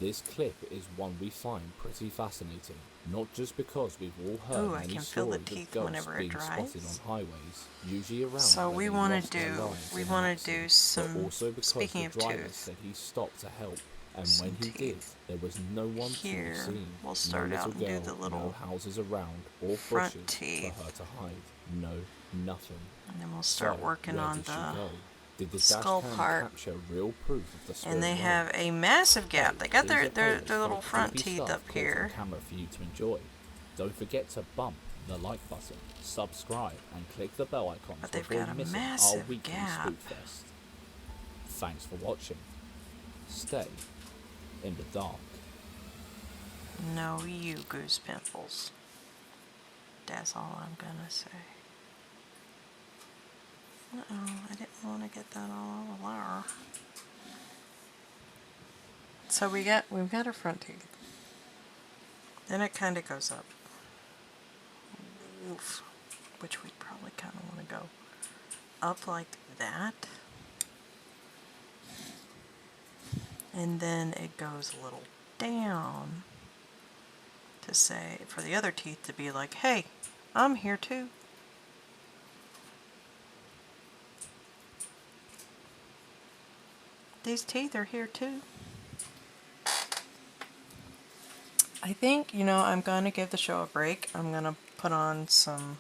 This clip is one we find pretty fascinating, not just because we've all heard Ooh, I many can feel the stories of teeth ghosts whenever it being spotted dries. on highways, usually around So where we they want lost to their do, lives we in an want to accident, do some, but also because speaking the of driver tooth, said he stopped to help, and some when he teeth. did, there was no one to be Here, seen, we'll no start little out and do girl, the no little houses around, or front bushes teeth. for her to hide, no, nothing. And then we'll So, start working where on did she the go? Did the skull dashcam part. capture real proof of the spirit And they world? have a massive gap. Hey, They got here's their, a their, playlist their full little of front creepy teeth stuff up caught here. on camera for you to enjoy. Don't forget to bump the like button, subscribe, and click the bell icon But to they've avoid got a missing our massive weekly gap. Spookfest. Thanks for watching. Stay in the dark. No, you goose pimples. That's all I'm gonna say. Uh-oh, I didn't want to get that all over there. So we've got our front teeth. Then it kind of goes up. Oof. Which we probably kind of want to go up like that. And then it goes a little down to say, for the other teeth to be like, hey, I'm here too. These teeth are here too. I think, I'm going to give the show a break. I'm going to put on some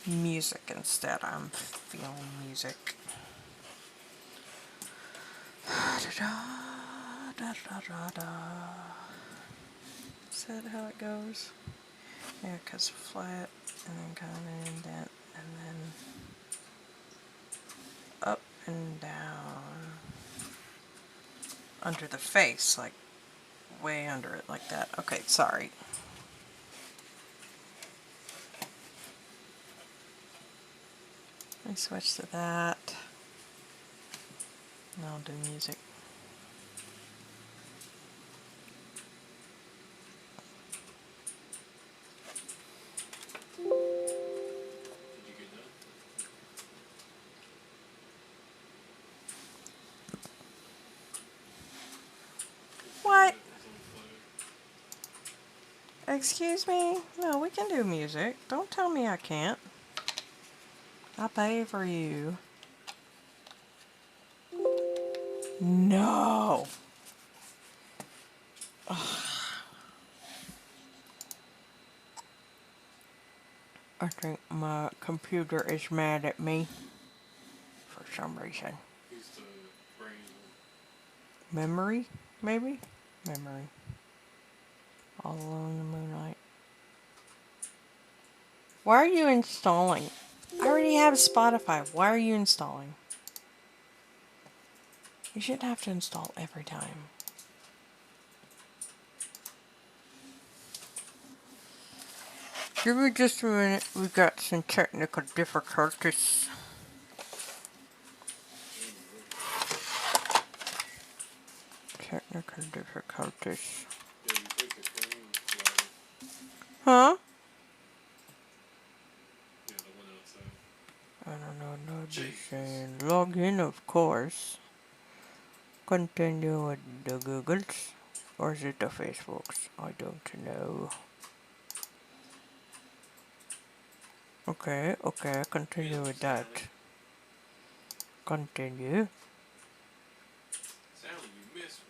music instead. I'm feeling music. Is that how it goes? Yeah, because flat, and then kind of indent, and then up and down. Under the face, like way under it, like that. Okay, sorry. Let me switch to that. And I'll do music. What? Excuse me? No, we can do music. Don't tell me I can't. I pay for you. No. Ugh. I think my computer is mad at me for some reason. Memory, maybe? Memory. All alone in the moonlight. Why are you installing? I already have Spotify. Why are you installing? You shouldn't have to install every time. Give me just a minute. We've got some technical difficulties. Technical difficulties. Huh? I don't know, no, just saying log in, of course. Continue with the Googles. Or is it the Facebooks? I don't know. Okay, okay, continue with that. Continue. Sally, you missed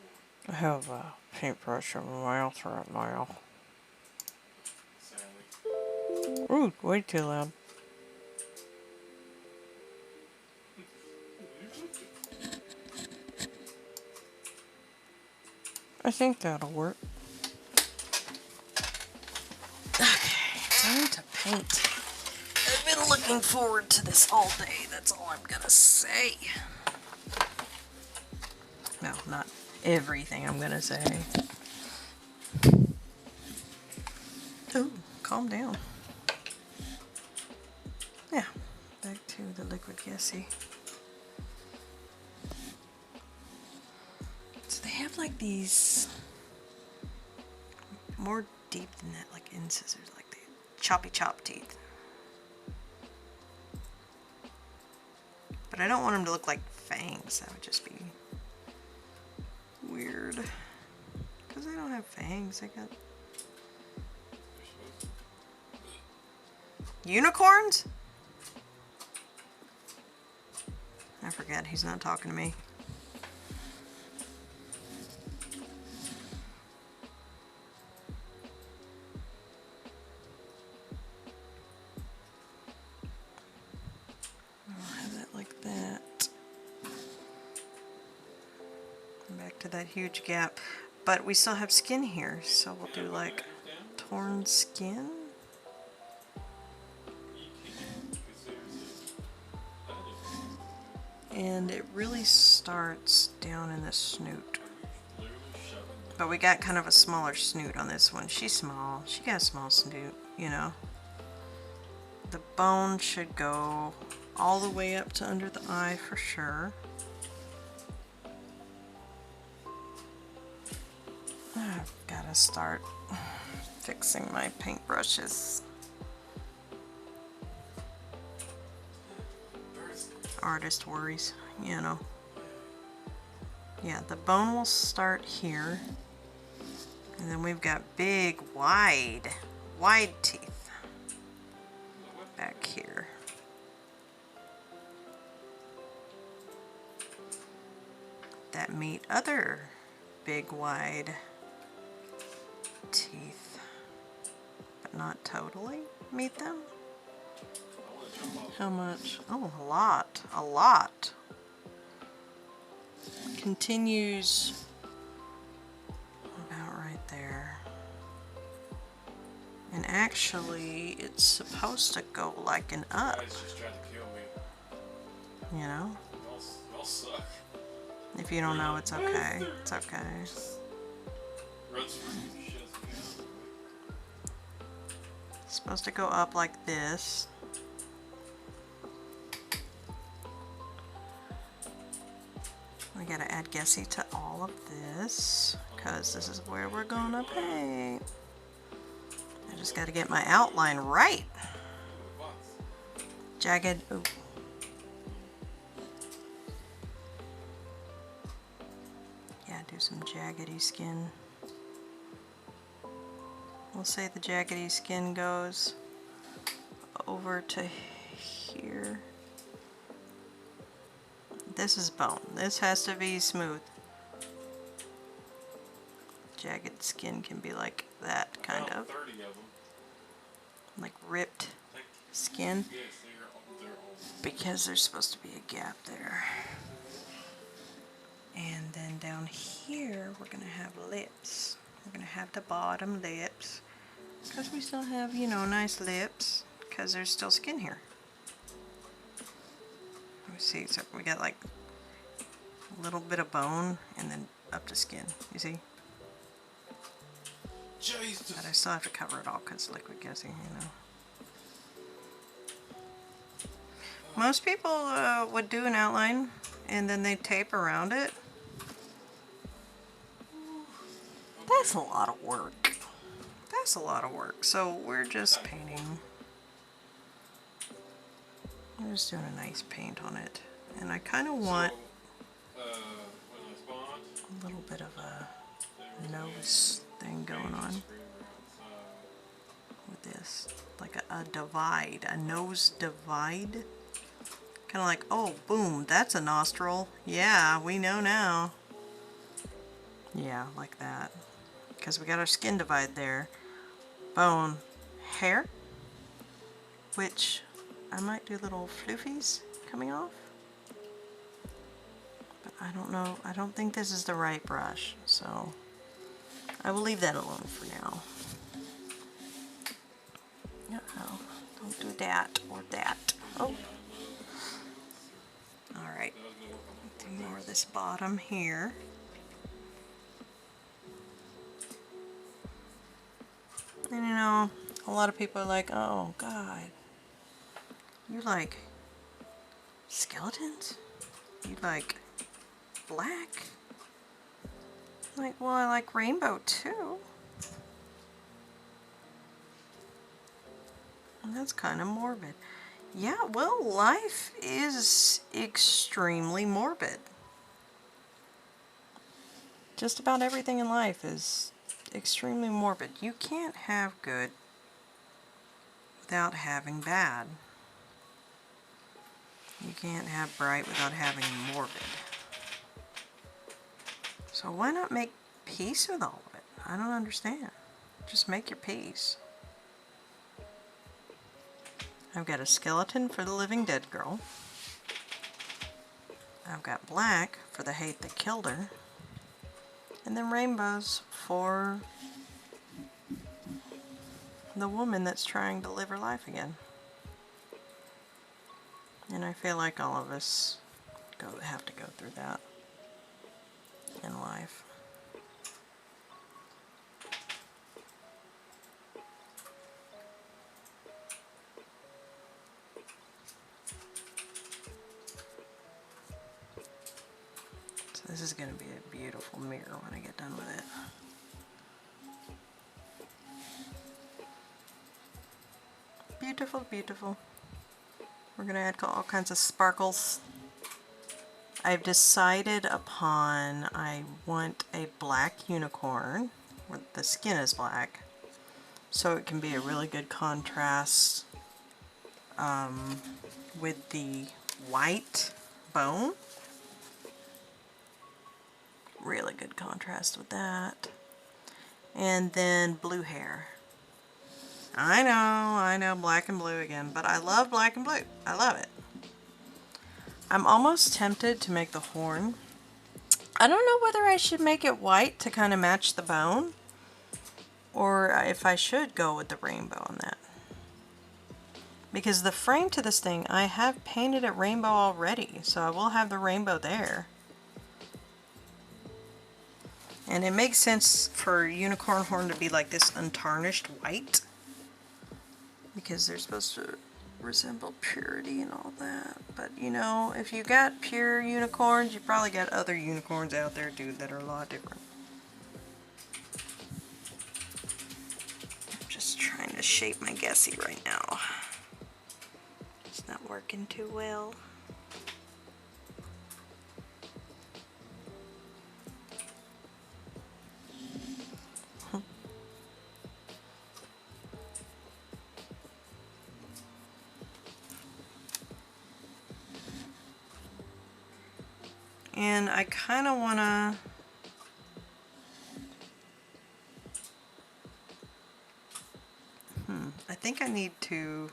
one. I have a paintbrush in my mouth right now. Sally. Ooh, way too loud. I think that'll work. Okay, time to paint. I've been looking forward to this all day, that's all I'm gonna say. No, not everything I'm gonna say. Ooh, calm down. Yeah, back to the liquid gassy. So they have like these more deep than that, like incisors, like the choppy chop teeth. But I don't want them to look like fangs, that would just be weird. Because I don't have fangs, I got unicorns? I forget, he's not talking to me. I'll have that like that. Back to that huge gap. But we still have skin here, so we'll do like torn skin. And it really starts down in the snoot. But we got kind of a smaller snoot on this one. She's small. She got a small snoot, you know. The bone should go all the way up to under the eye for sure. I've got to start fixing my paintbrushes. Artist worries, you know. Yeah, the bone will start here. And then we've got big, wide teeth back here. That meet other big, wide teeth, but not totally meet them. How much? Oh, a lot. A lot. Continues about right there. And actually, it's supposed to go like an up. Guys just tried to kill me. You know? Y'all suck. If you don't know, it's okay. It's okay. Runs through shit. It's supposed to go up like this. We gotta add Gessie to all of this, because this is where we're gonna paint. I just gotta get my outline right. Jagged, ooh. Yeah, do some jaggedy skin. We'll say the jaggedy skin goes over to here. This is bone. This has to be smooth. Jagged skin can be like that, kind of. 30 of them. Like ripped skin. Because there's supposed to be a gap there. And then down here, we're going to have lips. We're going to have the bottom lips. Because we still have, you know, nice lips. Because there's still skin here. Let me see, so we got like a little bit of bone and then up to skin, you see? Jesus. But I still have to cover it all because liquid gassing, you know. Most people would do an outline and then they tape around it. That's a lot of work. That's a lot of work. So we're just painting. I'm just doing a nice paint on it. And I kind of want a little bit of a nose thing going on with this. Like a divide, a nose divide. Kind of like, oh, boom, that's a nostril. Yeah, we know now. Yeah, like that. Because we got our skin divide there. Bone, hair, which I might do little floofies coming off. But I don't know, I don't think this is the right brush, so I will leave that alone for now. Uh-oh, don't do that or that. Oh. Alright, do more of this bottom here. And you know, a lot of people are like, oh God, you like skeletons? You like black? I'm like, well, I like rainbow too. And that's kind of morbid. Yeah, well, life is extremely morbid. Just about everything in life is extremely morbid. You can't have good without having bad. You can't have bright without having morbid. So why not make peace with all of it? I don't understand. Just make your peace. I've got a skeleton for the living dead girl. I've got black for the hate that killed her. And then rainbows for the woman that's trying to live her life again. And I feel like all of us have to go through that in life. So this is going to be a beautiful mirror when I get done with it. Beautiful, beautiful. We're going to add all kinds of sparkles. I've decided upon, I want a black unicorn, where the skin is black, so it can be a really good contrast with the white bone. Really good contrast with that. And then blue hair. I know, black and blue again, but I love black and blue. I love it. I'm almost tempted to make the horn. I don't know whether I should make it white to kind of match the bone, or if I should go with the rainbow on that. Because the frame to this thing, I have painted it rainbow already, so I will have the rainbow there. And it makes sense for unicorn horn to be like this untarnished white, because they're supposed to resemble purity and all that. But you know, if you got pure unicorns, you probably got other unicorns out there too that are a lot different. I'm just trying to shape my Gessie right now. It's not working too well. And I kind of want to I think I need to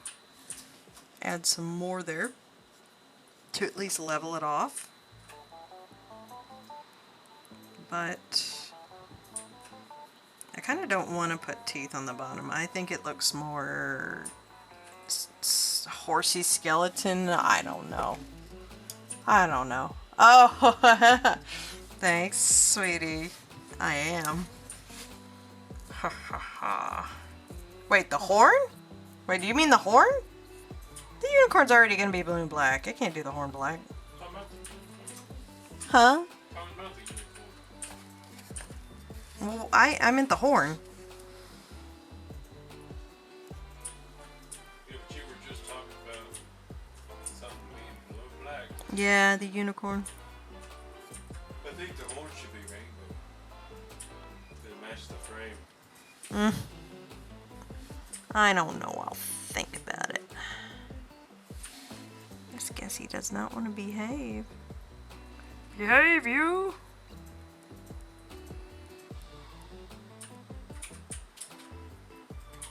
add some more there to at least level it off. But I kind of don't want to put teeth on the bottom. I think it looks more horsey skeleton. I don't know. I don't know. Oh, thanks, sweetie. I am. Ha ha ha. Wait, the horn? Wait, do you mean the horn? The unicorn's already going to be blue and black. I can't do the horn black. Huh? Well, I meant the horn. Yeah, the unicorn. I think the horn should be rainbow. To match the frame. I don't know. I'll think about it. Just guess he does not want to behave. Behave, you!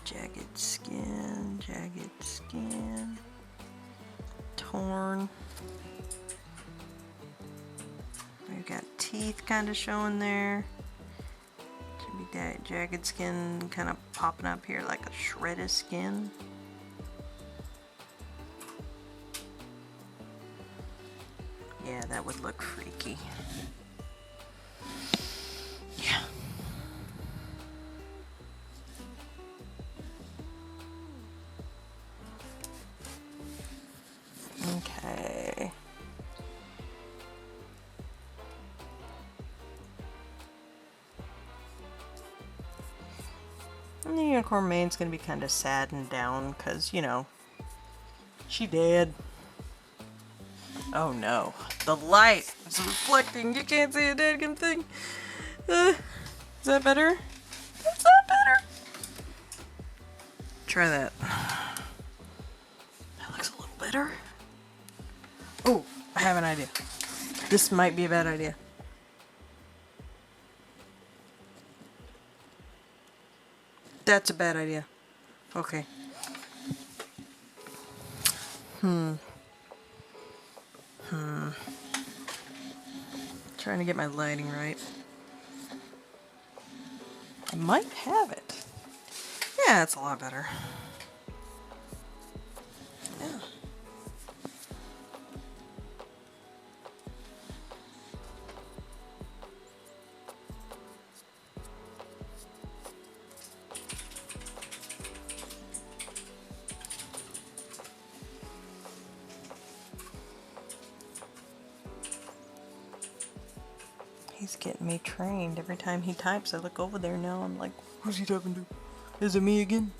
Jagged skin, jagged skin. Torn. We've got teeth kind of showing there. Should be that jagged skin kind of popping up here like a shredded skin. Yeah, that would look freaky. Yeah. Okay. And the unicorn main's gonna be kind of sad and down because, you know, she dead. Oh no, the light is reflecting. You can't see a dead thing. Is that better? Is that better? Try that. That looks a little better. Oh, I have an idea. This might be a bad idea. That's a bad idea. Okay. Trying to get my lighting right. I might have it. Yeah, it's a lot better. Yeah. He's getting me trained. Every time he types, I look over there now. I'm like, who's he talking to? Is it me again?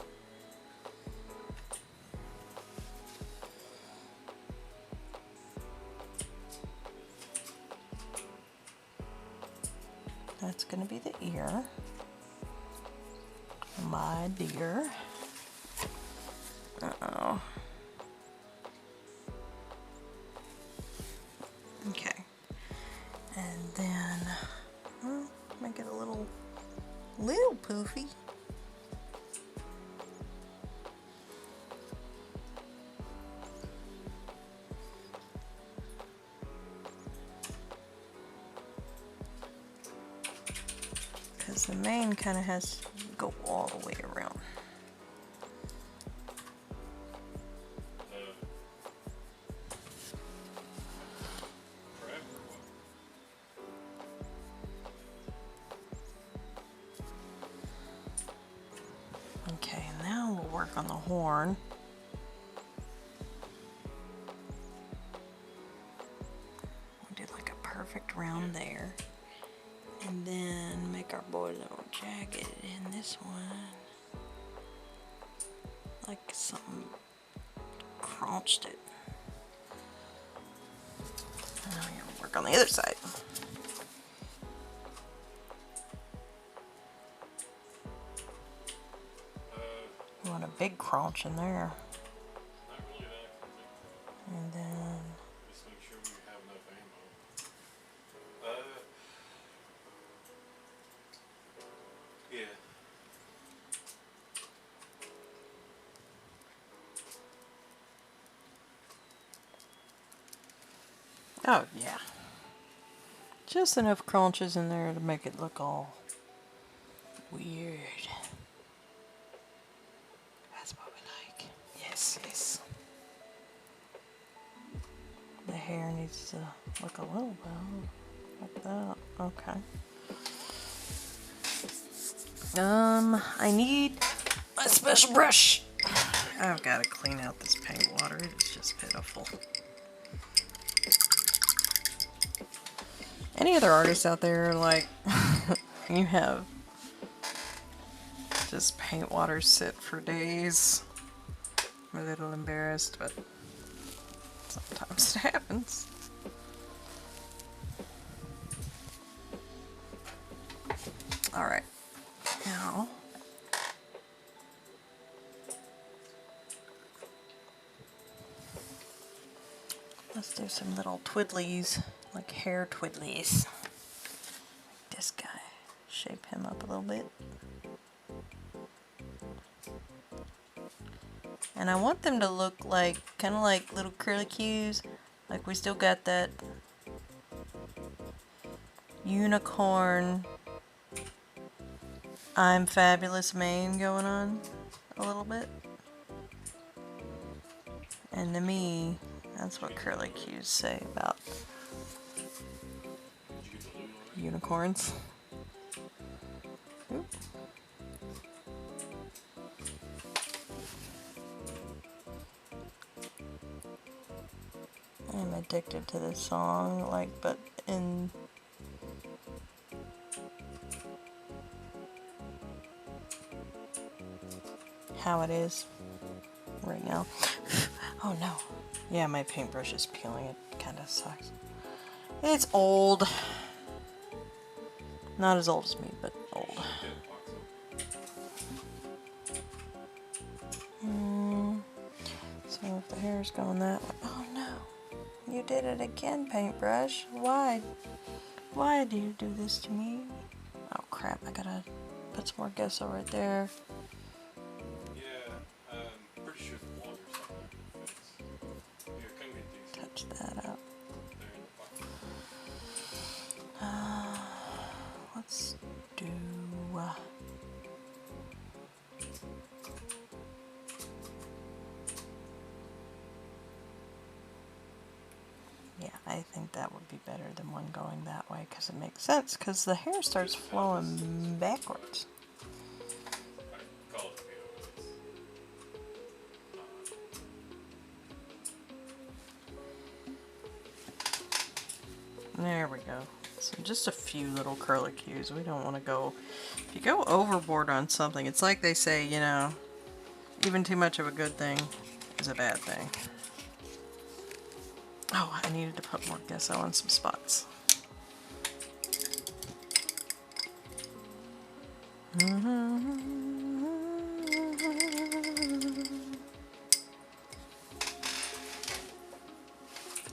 That's gonna be the ear. My dear. Uh-oh. Okay. And then, well, make it a little poofy. Because the mane kind of has to go all the way around. Okay, now we'll work on the horn. We did like a perfect round there. And then make our boy a little jagged in this one. Like something crunched it. And now we're gonna work on the other side. You want a big crunch in there. And then Just make sure we have enough ammo. Yeah. oh yeah. Just enough crunches in there to make it look all weird. That's what we like. Yes, yes. The hair needs to look a little bit like that. Okay. I need a special brush. I've got to clean out this paint water. It is just pitiful. Any other artists out there, like, you have just paint water sit for days? I'm a little embarrassed, but sometimes it happens. Alright. Now, do some little twiddlies, like hair twiddlies. Like this guy. Shape him up a little bit. And I want them to look like, kind of like little curlicues. Like we still got that unicorn I'm fabulous mane going on a little bit. And to me, that's what curlicues say about unicorns. Oop. I'm addicted to this song, like, but in how it is right now. Oh no. Yeah, my paintbrush is peeling. It kind of sucks. It's old. Not as old as me, but old. So if the hair's going that way. Oh no. You did it again, paintbrush. Why? Why do you do this to me? Oh crap, I gotta put some more gesso right there. Yeah, pretty sure the water's on there. Here, come get these. Touch that up. They're in the box. Let's do... yeah, I think that would be better than one going that way, because it makes sense, because the hair starts flowing backwards. There we go. So just a few little curlicues. We don't want to go... If you go overboard on something, it's like they say, you know, even too much of a good thing is a bad thing. Oh, I needed to put more gesso on some spots.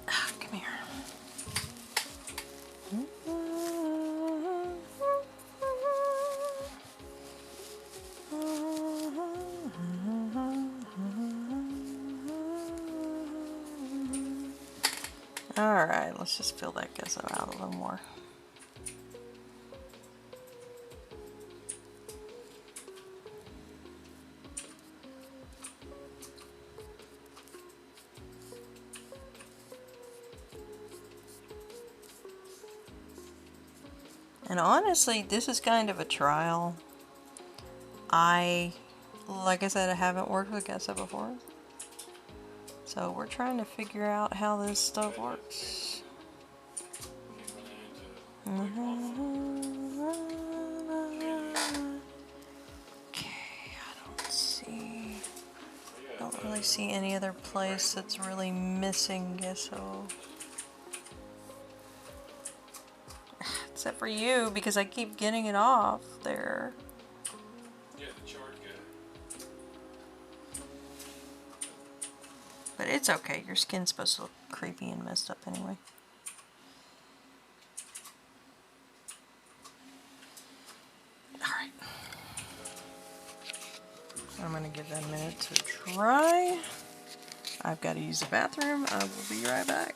Ah, come here. Alright, let's just fill that gesso out a little more. And honestly, this is kind of a trial. Like I said, I haven't worked with gesso before. So we're trying to figure out how this stuff works. Okay, I don't really see any other place that's really missing gesso. Except for you, because I keep getting it off there. Yeah, the chart guy. But it's okay, your skin's supposed to look creepy and messed up anyway. Alright. I'm gonna give that a minute to dry. I've got to use the bathroom. I will be right back.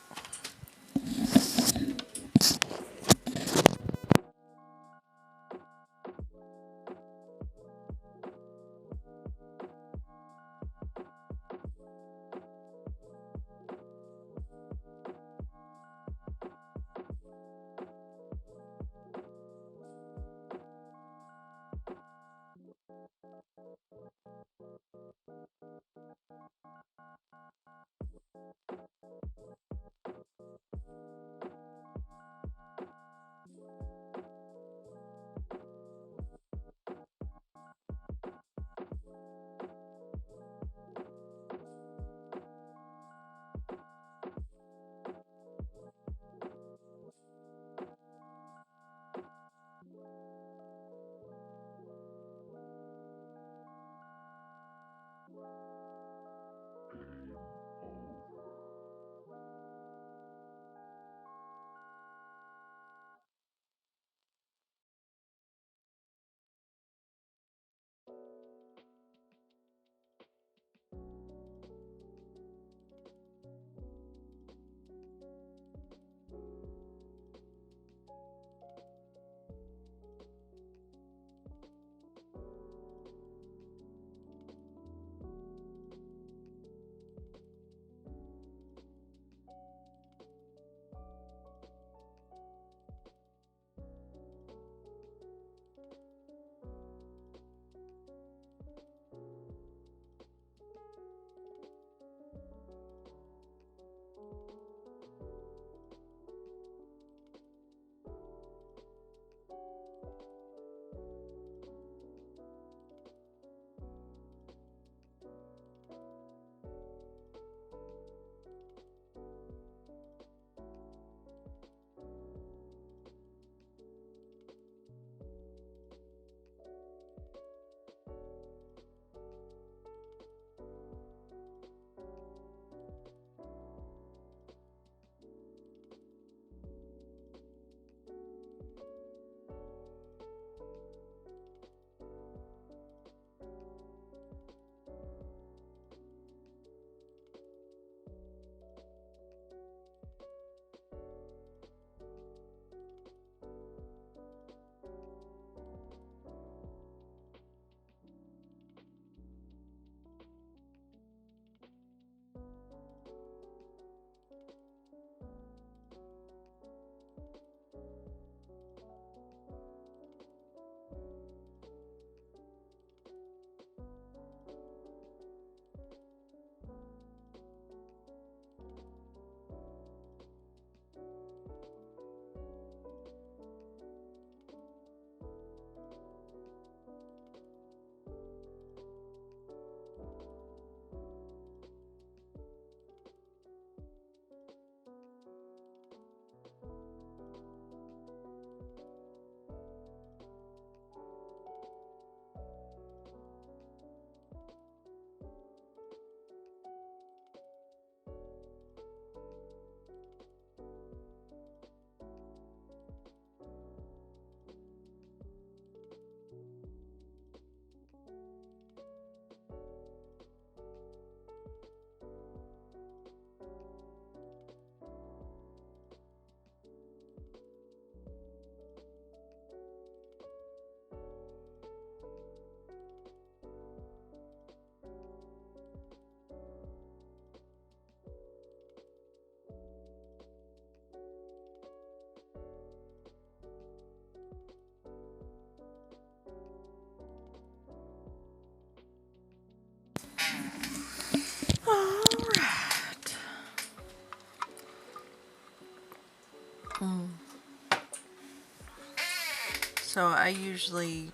So I usually,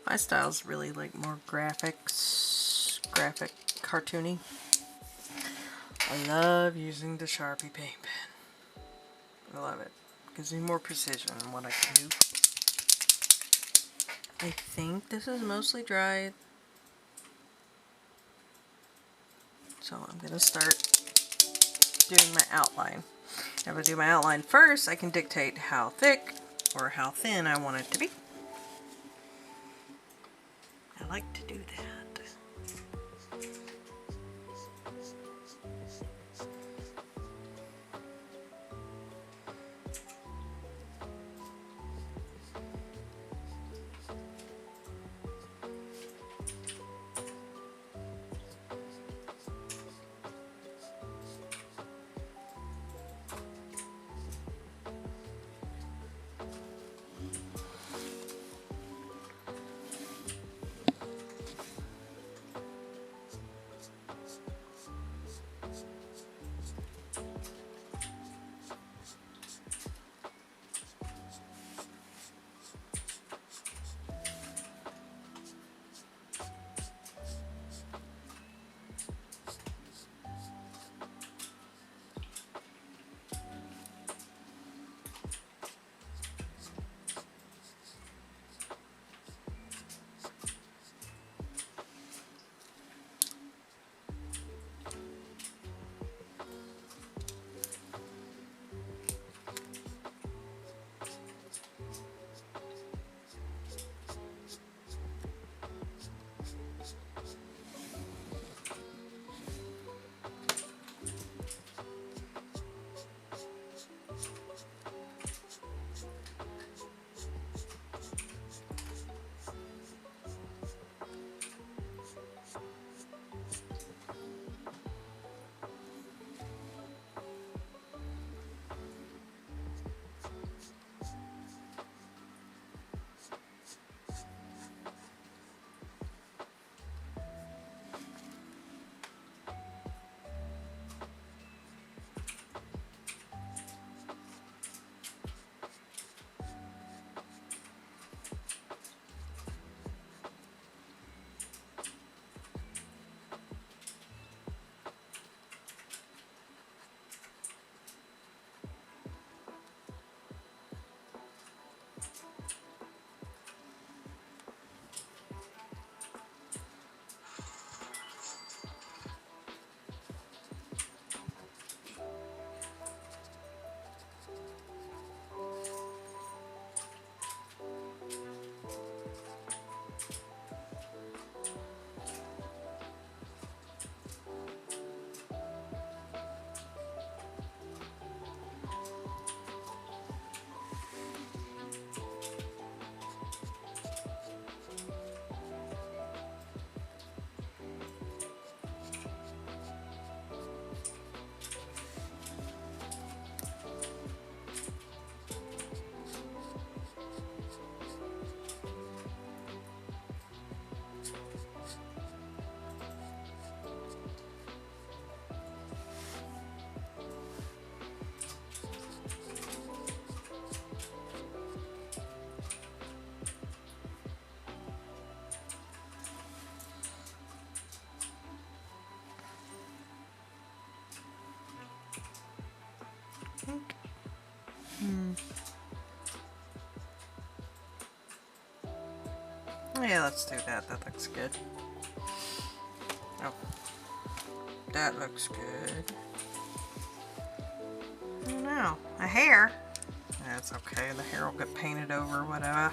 my style's really like more graphic, cartoony. I love using the Sharpie paint pen. I love it. Gives me more precision in what I can do. I think this is mostly dried. So I'm going to start doing my outline. If I do my outline first, I can dictate how thick or how thin I want it to be. I like to do that. Yeah, let's do that. That looks good. Oh, that looks good. Oh no, a hair. That's okay. The hair will get painted over, whatever.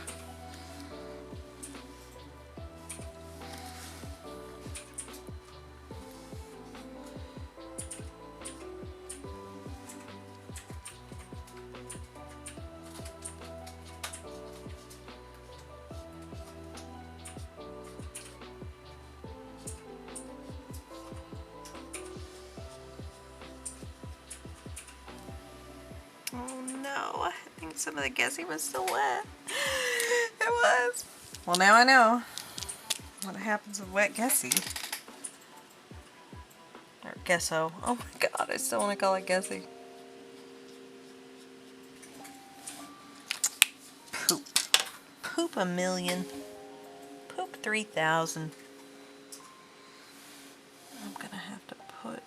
Oh no, I think some of the Gessie was still wet. It was. Well, now I know what happens with wet Gessie. Or Gesso. Oh my god, I still want to call it Gessie. Poop. Poop a million. Poop 3,000. I'm gonna have to put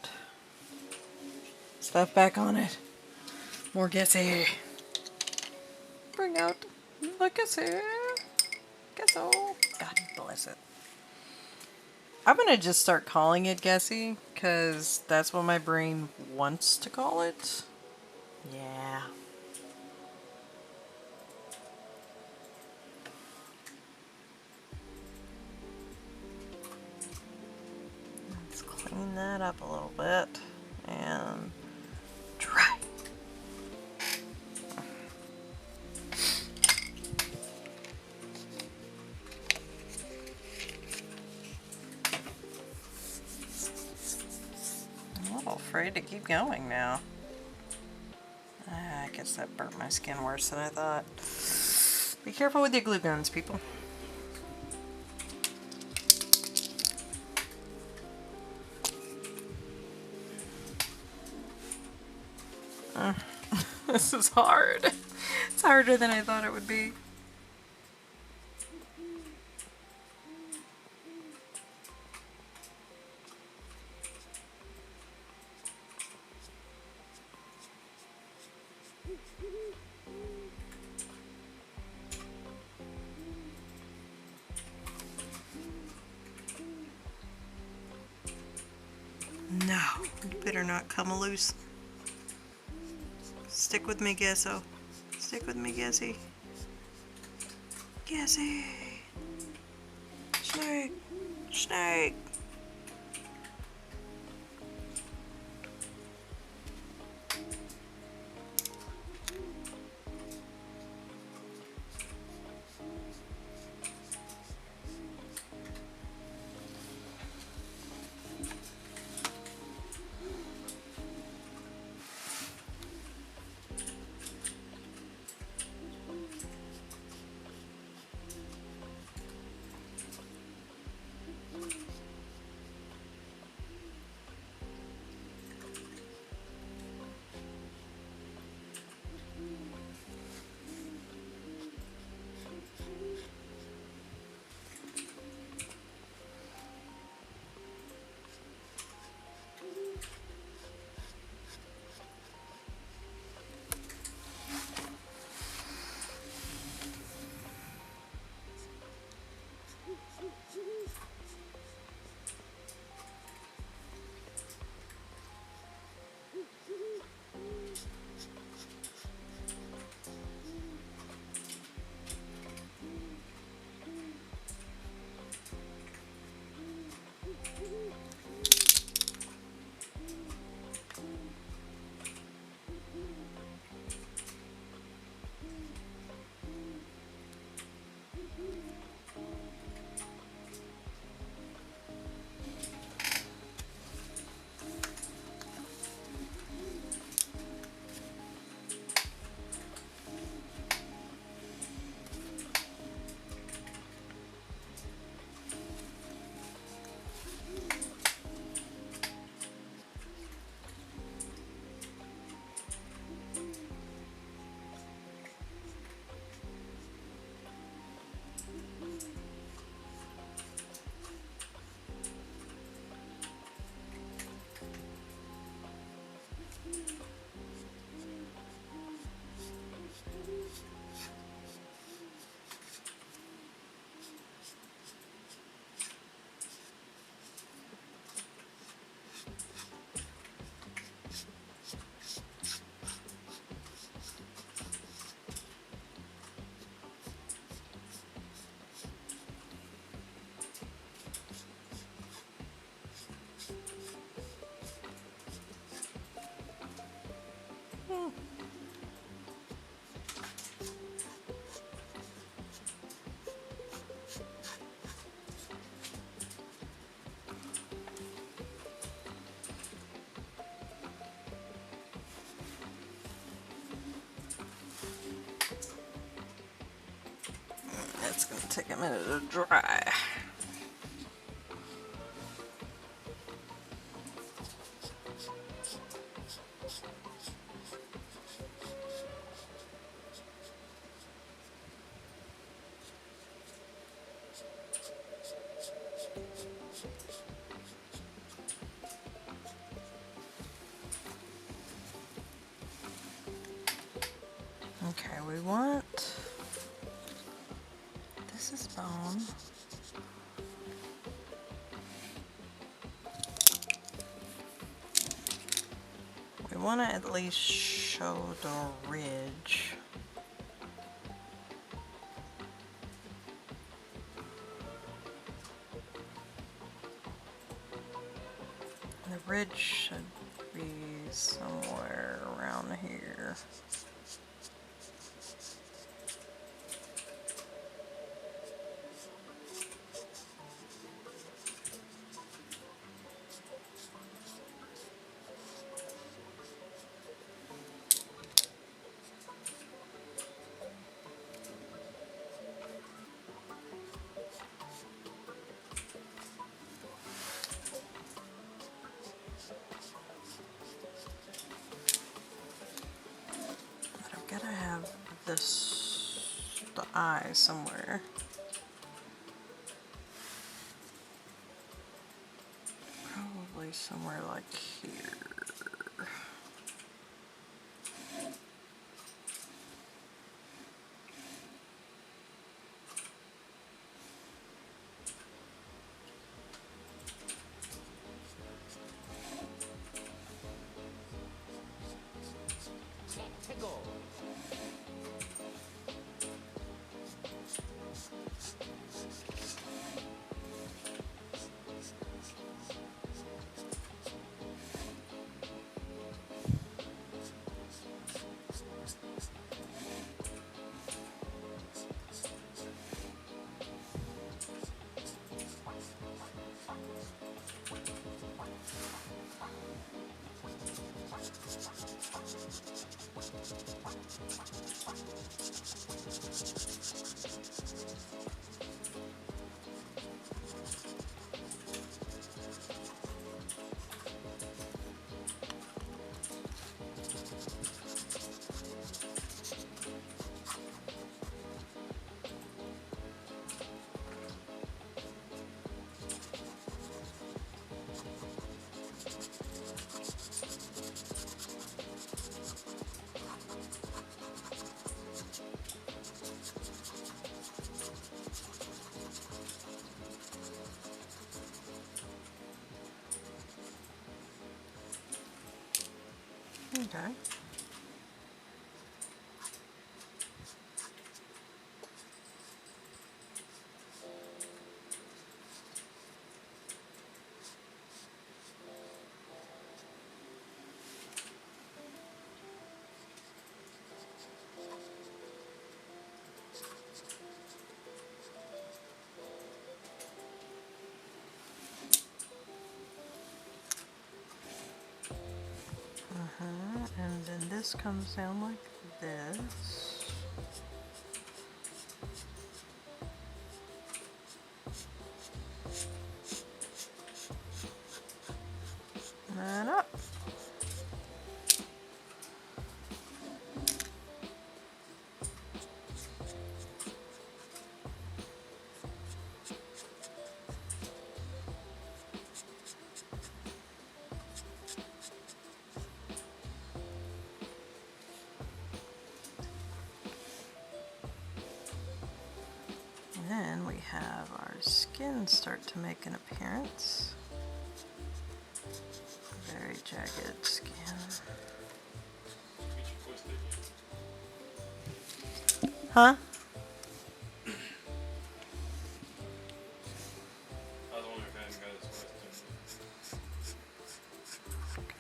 stuff back on it. More guessy. Bring out the guessy. Guesso. God bless it. I'm gonna just start calling it guessy, because that's what my brain wants to call it. Yeah. Let's clean that up a little bit and dry. I'm a little afraid to keep going now. I guess that burnt my skin worse than I thought. Be careful with your glue guns, people. This is hard. It's harder than I thought it would be. No, you better not come loose. Stick with me, Gesso. Stick with me, Gessy. Gessy. Snake. Snake. It's going to take a minute to dry. this is bone. We want to at least show the ridge. The ridge should be somewhere around here. Gotta have the eye somewhere. Probably somewhere like here. Okay. And then this comes down like this. And up. Then we have our skin start to make an appearance. Very jagged skin. Huh?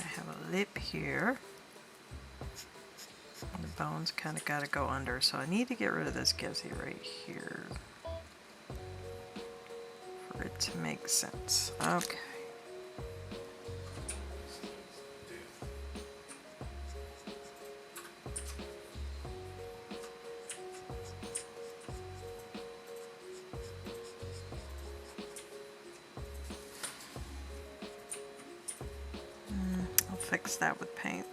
I have a lip here. The bones kind of got to go under, so I need to get rid of this gizzy right here for it to make sense. Okay. I'll fix that with paint.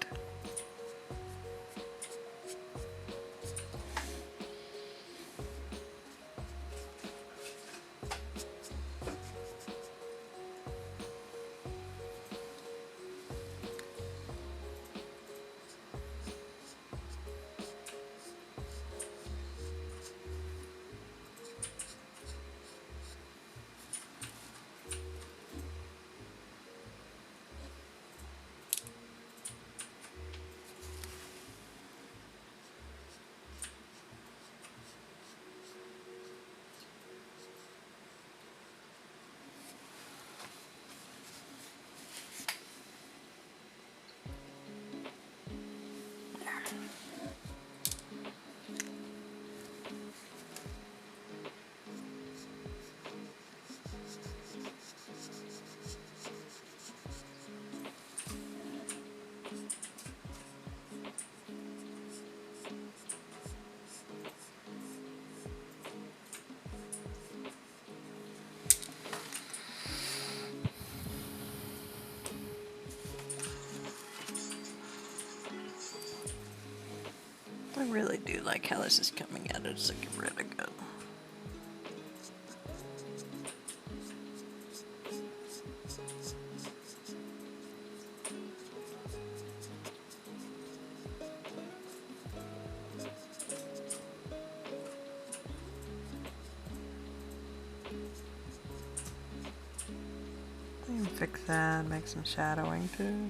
do like how this is coming out. It's like a really good. You can fix that, make some shadowing too.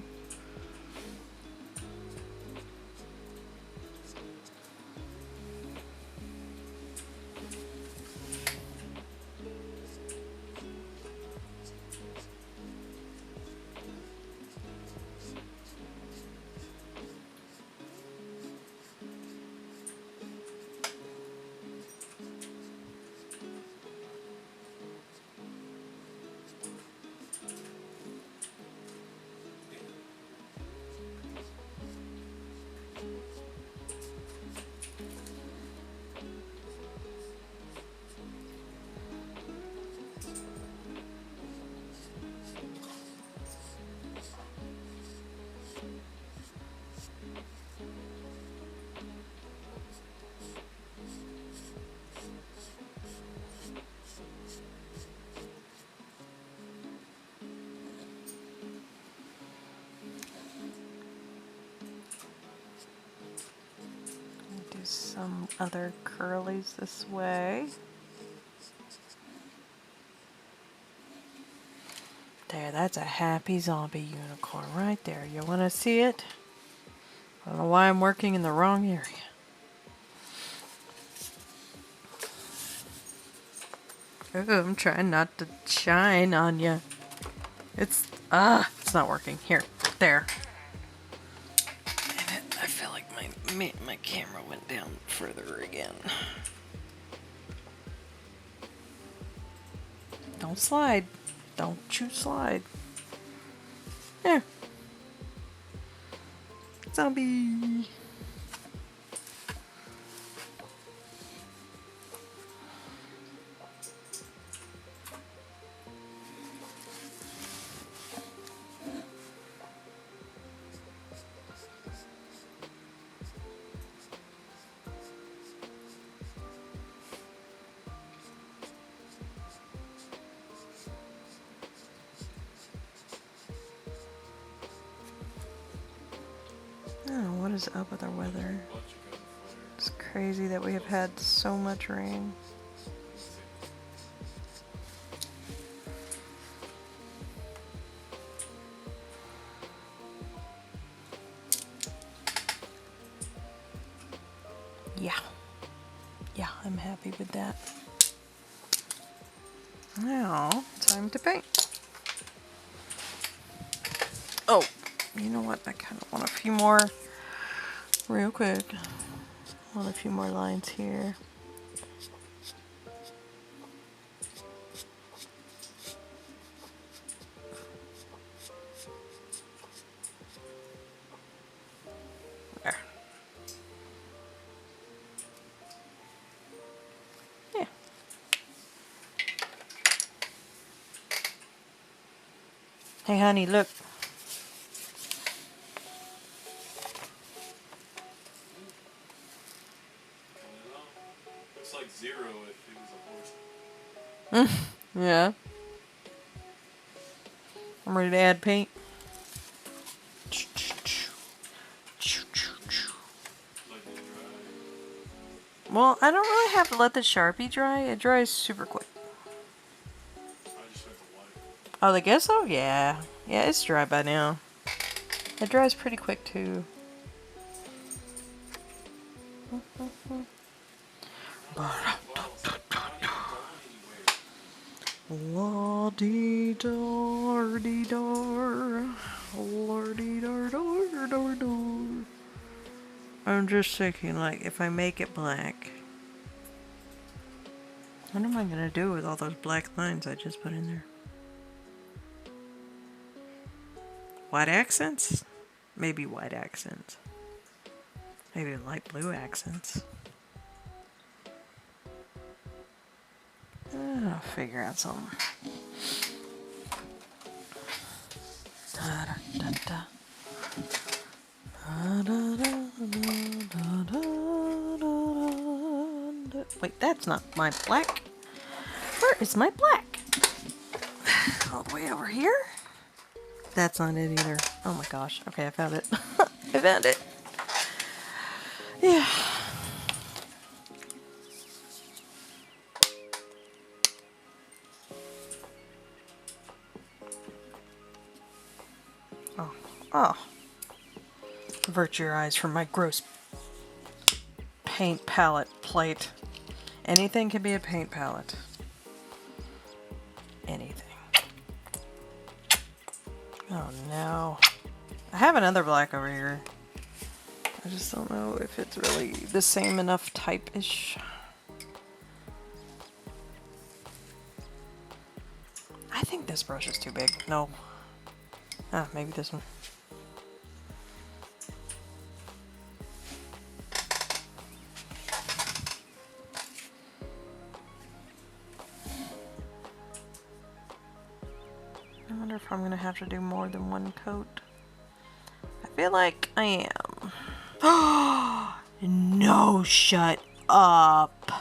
Do some other curlies this way. There, that's a happy zombie unicorn right there. You want to see it? I don't know why I'm working in the wrong area. Ooh, I'm trying not to shine on you. It's not working. Here, there. Damn it, I feel like my camera went down further again. Don't slide. Don't you slide. There. Zombie. What is up with our weather? It's crazy that we have had so much rain. Yeah, I'm happy with that. Now, time to paint. Oh, you know what? I kind of want a few more. Real quick, want a few more lines here. There. Yeah. Hey honey, look. Looks like zero if it was a horse. Yeah. I'm ready to add paint. Well, I don't really have to let the Sharpie dry. It dries super quick. Oh, they guess so? Yeah. Yeah, it's dry by now. It dries pretty quick too. La-dee-dar-dee-dar. La-dee-dar-dar-dar-dar. I'm just thinking, like, if I make it black, what am I gonna do with all those black lines I just put in there? White accents? Maybe white accents. Maybe light blue accents. I'll figure out something. Da, da, da, da. Da, da, da, da, da, da. Wait, that's not my black. Where is my black? All the way over here? That's not it either. Oh my gosh. Okay, I found it. I found it. Yeah. Oh. Oh. Avert your eyes from my gross paint palette plate. Anything can be a paint palette. Anything. Oh no. I have another black over here. I just don't know if it's really the same enough type-ish. I think this brush is too big. No. Ah, maybe this one. I wonder if I'm going to have to do more than one coat. I feel like I am. No, shut up.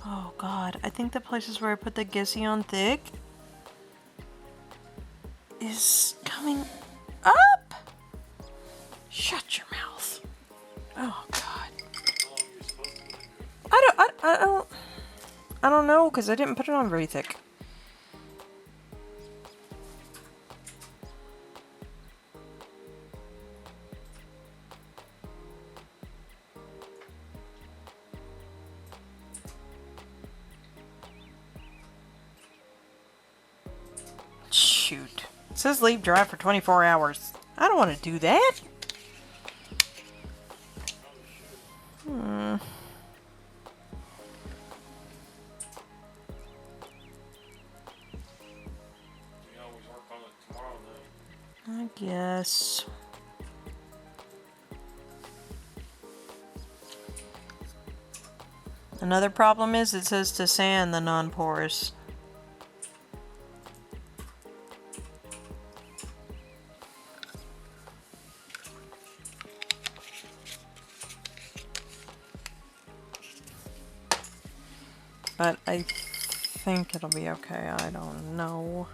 Oh god, I think the places where I put the Gissy on thick is coming up. Shut your mouth. Oh god. I don't know, because I didn't put it on very thick. Shoot. It says leave dry for 24 hours. I don't want to do that. I guess. Another problem is it says to sand the non-porous. But I think it'll be okay. I don't know.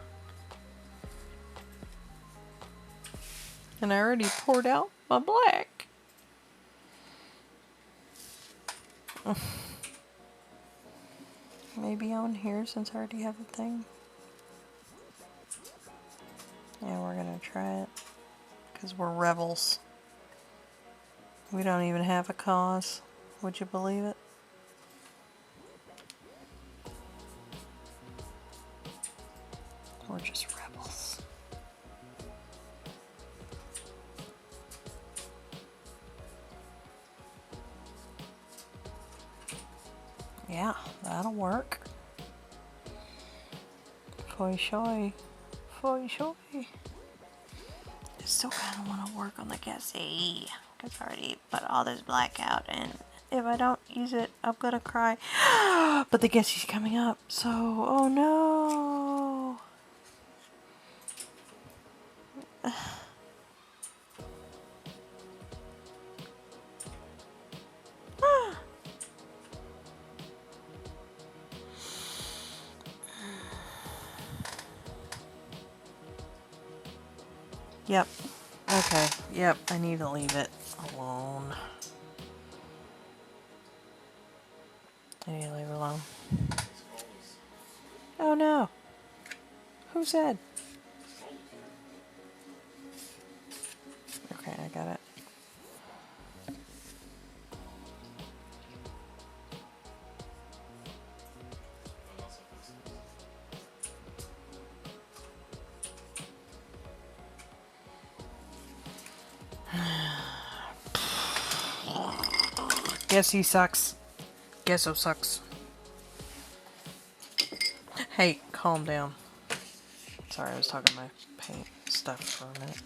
And I already poured out my black. Maybe on here since I already have a thing. Yeah, we're gonna try it. Because we're rebels. We don't even have a cause. Would you believe it? We're just rebels. Yeah, that'll work. Foi shui. Foi shui. I still kind of want to work on the Gissy. Because I already put all this black out, and if I don't use it, I'm gonna cry. But the Gissy's coming up, so oh no. Yep. Okay. Yep. I need to leave it alone. I need to leave it alone. Oh no. Who said? Okay, I got it. Guess he sucks. Gesso sucks. Hey, calm down. Sorry, I was talking my paint stuff for a minute.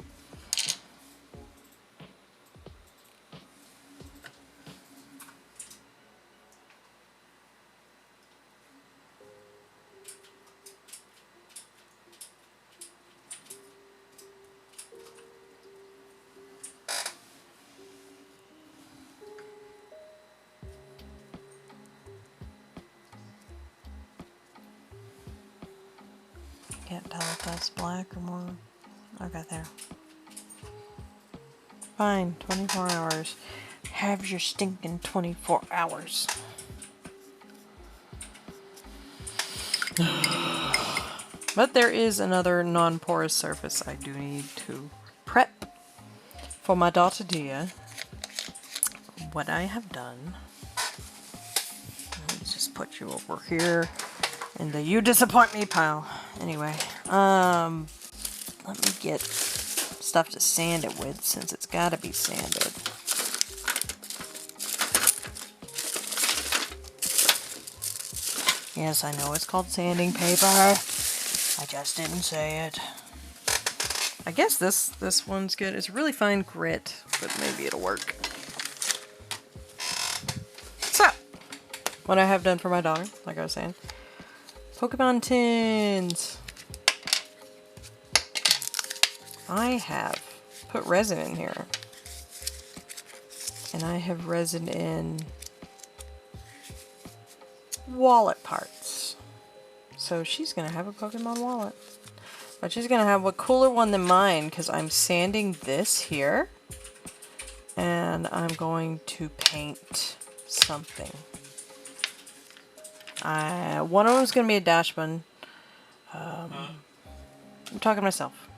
Can't tell if that's black or more. Okay, there. Fine, 24 hours. Have your stinking 24 hours. But there is another non-porous surface I do need to prep for my daughter Dia. What I have done, let's just put you over here in the you disappoint me pile. Anyway, let me get stuff to sand it with since it's gotta be sanded. Yes, I know it's called sanding paper. I just didn't say it. I guess this one's good. It's really fine grit, but maybe it'll work. So, what I have done for my daughter, like I was saying, Pokemon tins. I have put resin in here. And I have resin in wallet parts. So she's going to have a Pokemon wallet. But she's going to have a cooler one than mine because I'm sanding this here. And I'm going to paint something. One of them is going to be a dash bun. I'm talking to myself.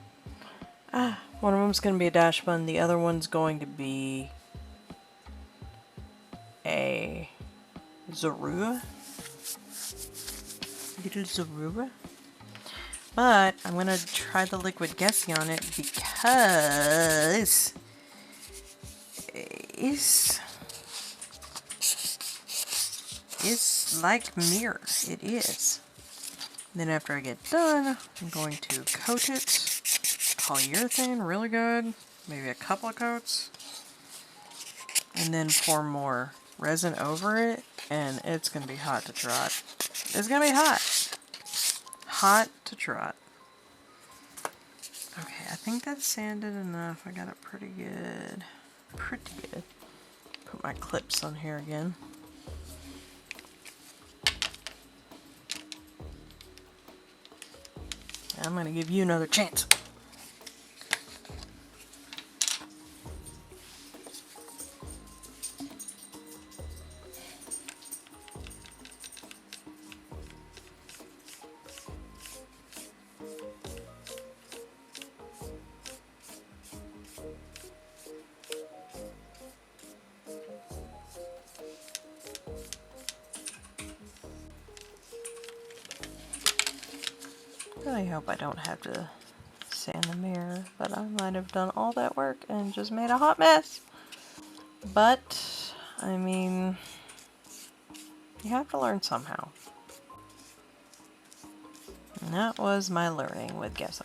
One of them is going to be a dash bun. The other one's going to be a Zorua. Little Zorua. But I'm going to try the liquid Gessie on it because it's like mirror. It is. Then after I get done, I'm going to coat it. Polyurethane, really good. Maybe a couple of coats. And then pour more resin over it. And it's going to be hot to trot. It's going to be hot. Hot to trot. Okay, I think that's sanded enough. I got it pretty good. Pretty good. Put my clips on here again. I'm going to give you another chance. I hope I don't have to sand the mirror, but I might have done all that work and just made a hot mess. But, I mean, you have to learn somehow. And that was my learning with Gesso.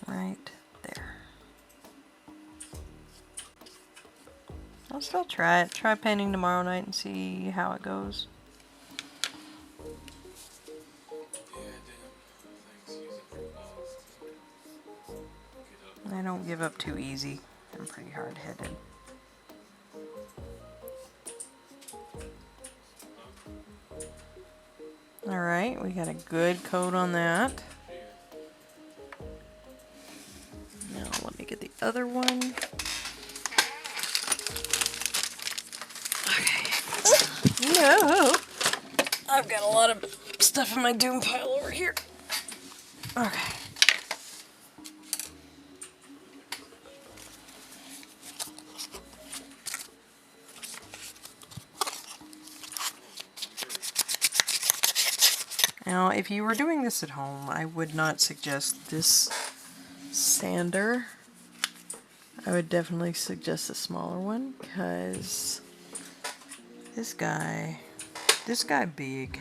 Right there. I'll still try it. Try painting tomorrow night and see how it goes. I don't give up too easy. I'm pretty hard-headed. Alright, we got a good coat on that. Now let me get the other one. No! I've got a lot of stuff in my doom pile over here. Okay. Now, if you were doing this at home, I would not suggest this sander. I would definitely suggest a smaller one, because this guy big.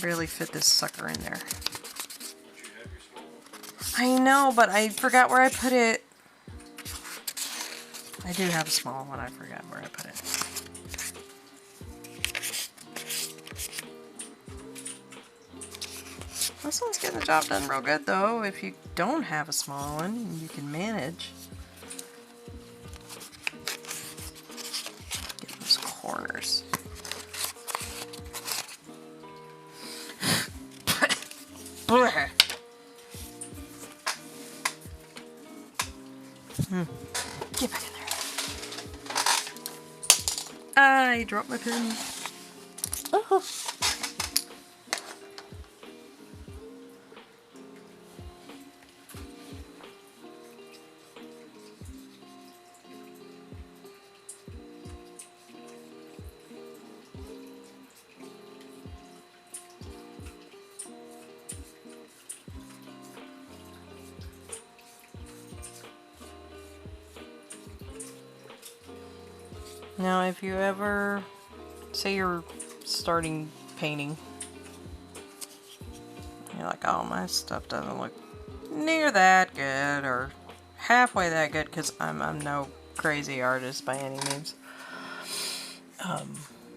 Barely fit this sucker in there. I know, but I forgot where I put it. I do have a small one, I forgot where I put it. This one's getting the job done real good though. If you don't have a small one, you can manage. Get those corners. Get back in there. I dropped my pen. Oh. Now, if you ever, say you're starting painting, you're like, oh, my stuff doesn't look near that good, or halfway that good, because I'm no crazy artist by any means.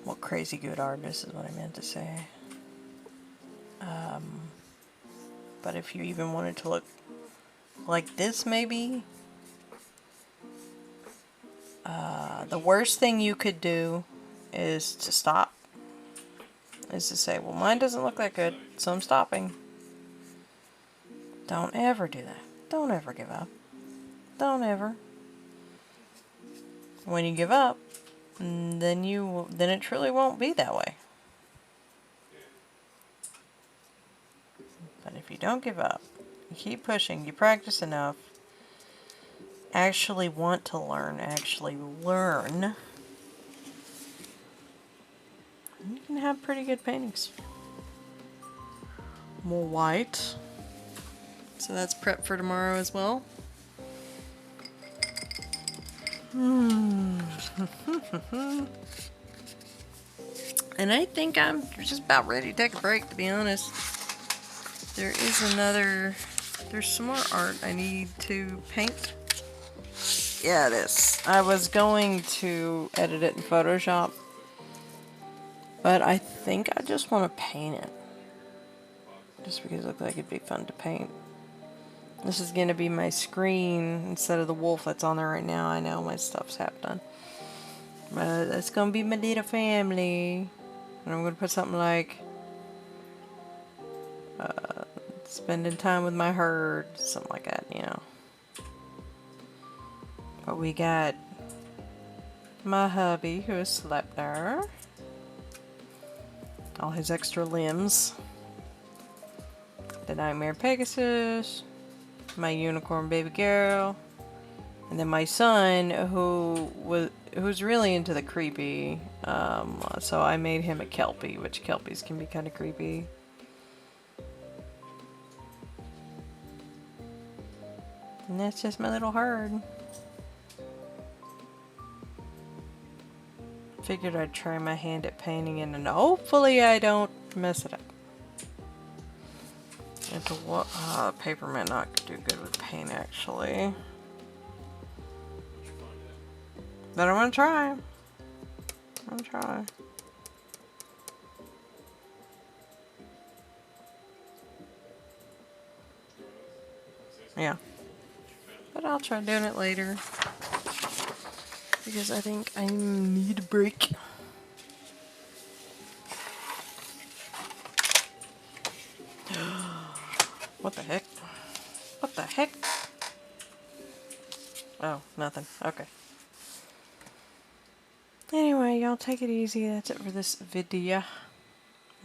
Well, crazy good artist is what I meant to say. But if you even wanted to look like this, maybe, the worst thing you could do is to stop. Is to say, well, mine doesn't look that good, so I'm stopping. Don't ever do that. Don't ever give up. Don't ever. When you give up, then it truly won't be that way. But if you don't give up, you keep pushing, you practice enough, actually want to learn, you can have pretty good paintings. More white. So that's prep for tomorrow as well. And I think I'm just about ready to take a break, to be honest. There's some more art I need to paint. Yeah, it is. I was going to edit it in Photoshop, but I think I just want to paint it. Just because it looks like it'd be fun to paint. This is going to be my screen instead of the wolf that's on there right now. I know my stuff's half done. But that's going to be my little family. And I'm going to put something like spending time with my herd. Something like that, you know. But we got my hubby who has slept there. All his extra limbs. The Nightmare Pegasus. My unicorn baby girl. And then my son who's really into the creepy. So I made him a Kelpie, which Kelpies can be kind of creepy. And that's just my little herd. Figured I'd try my hand at painting it, and hopefully I don't mess it up. It's paper might not do good with paint, actually. But I'm gonna try. Yeah. But I'll try doing it later. Because I think I need a break. What the heck? What the heck? Oh, nothing. Okay. Anyway, y'all take it easy. That's it for this video. I'm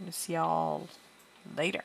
gonna see y'all later.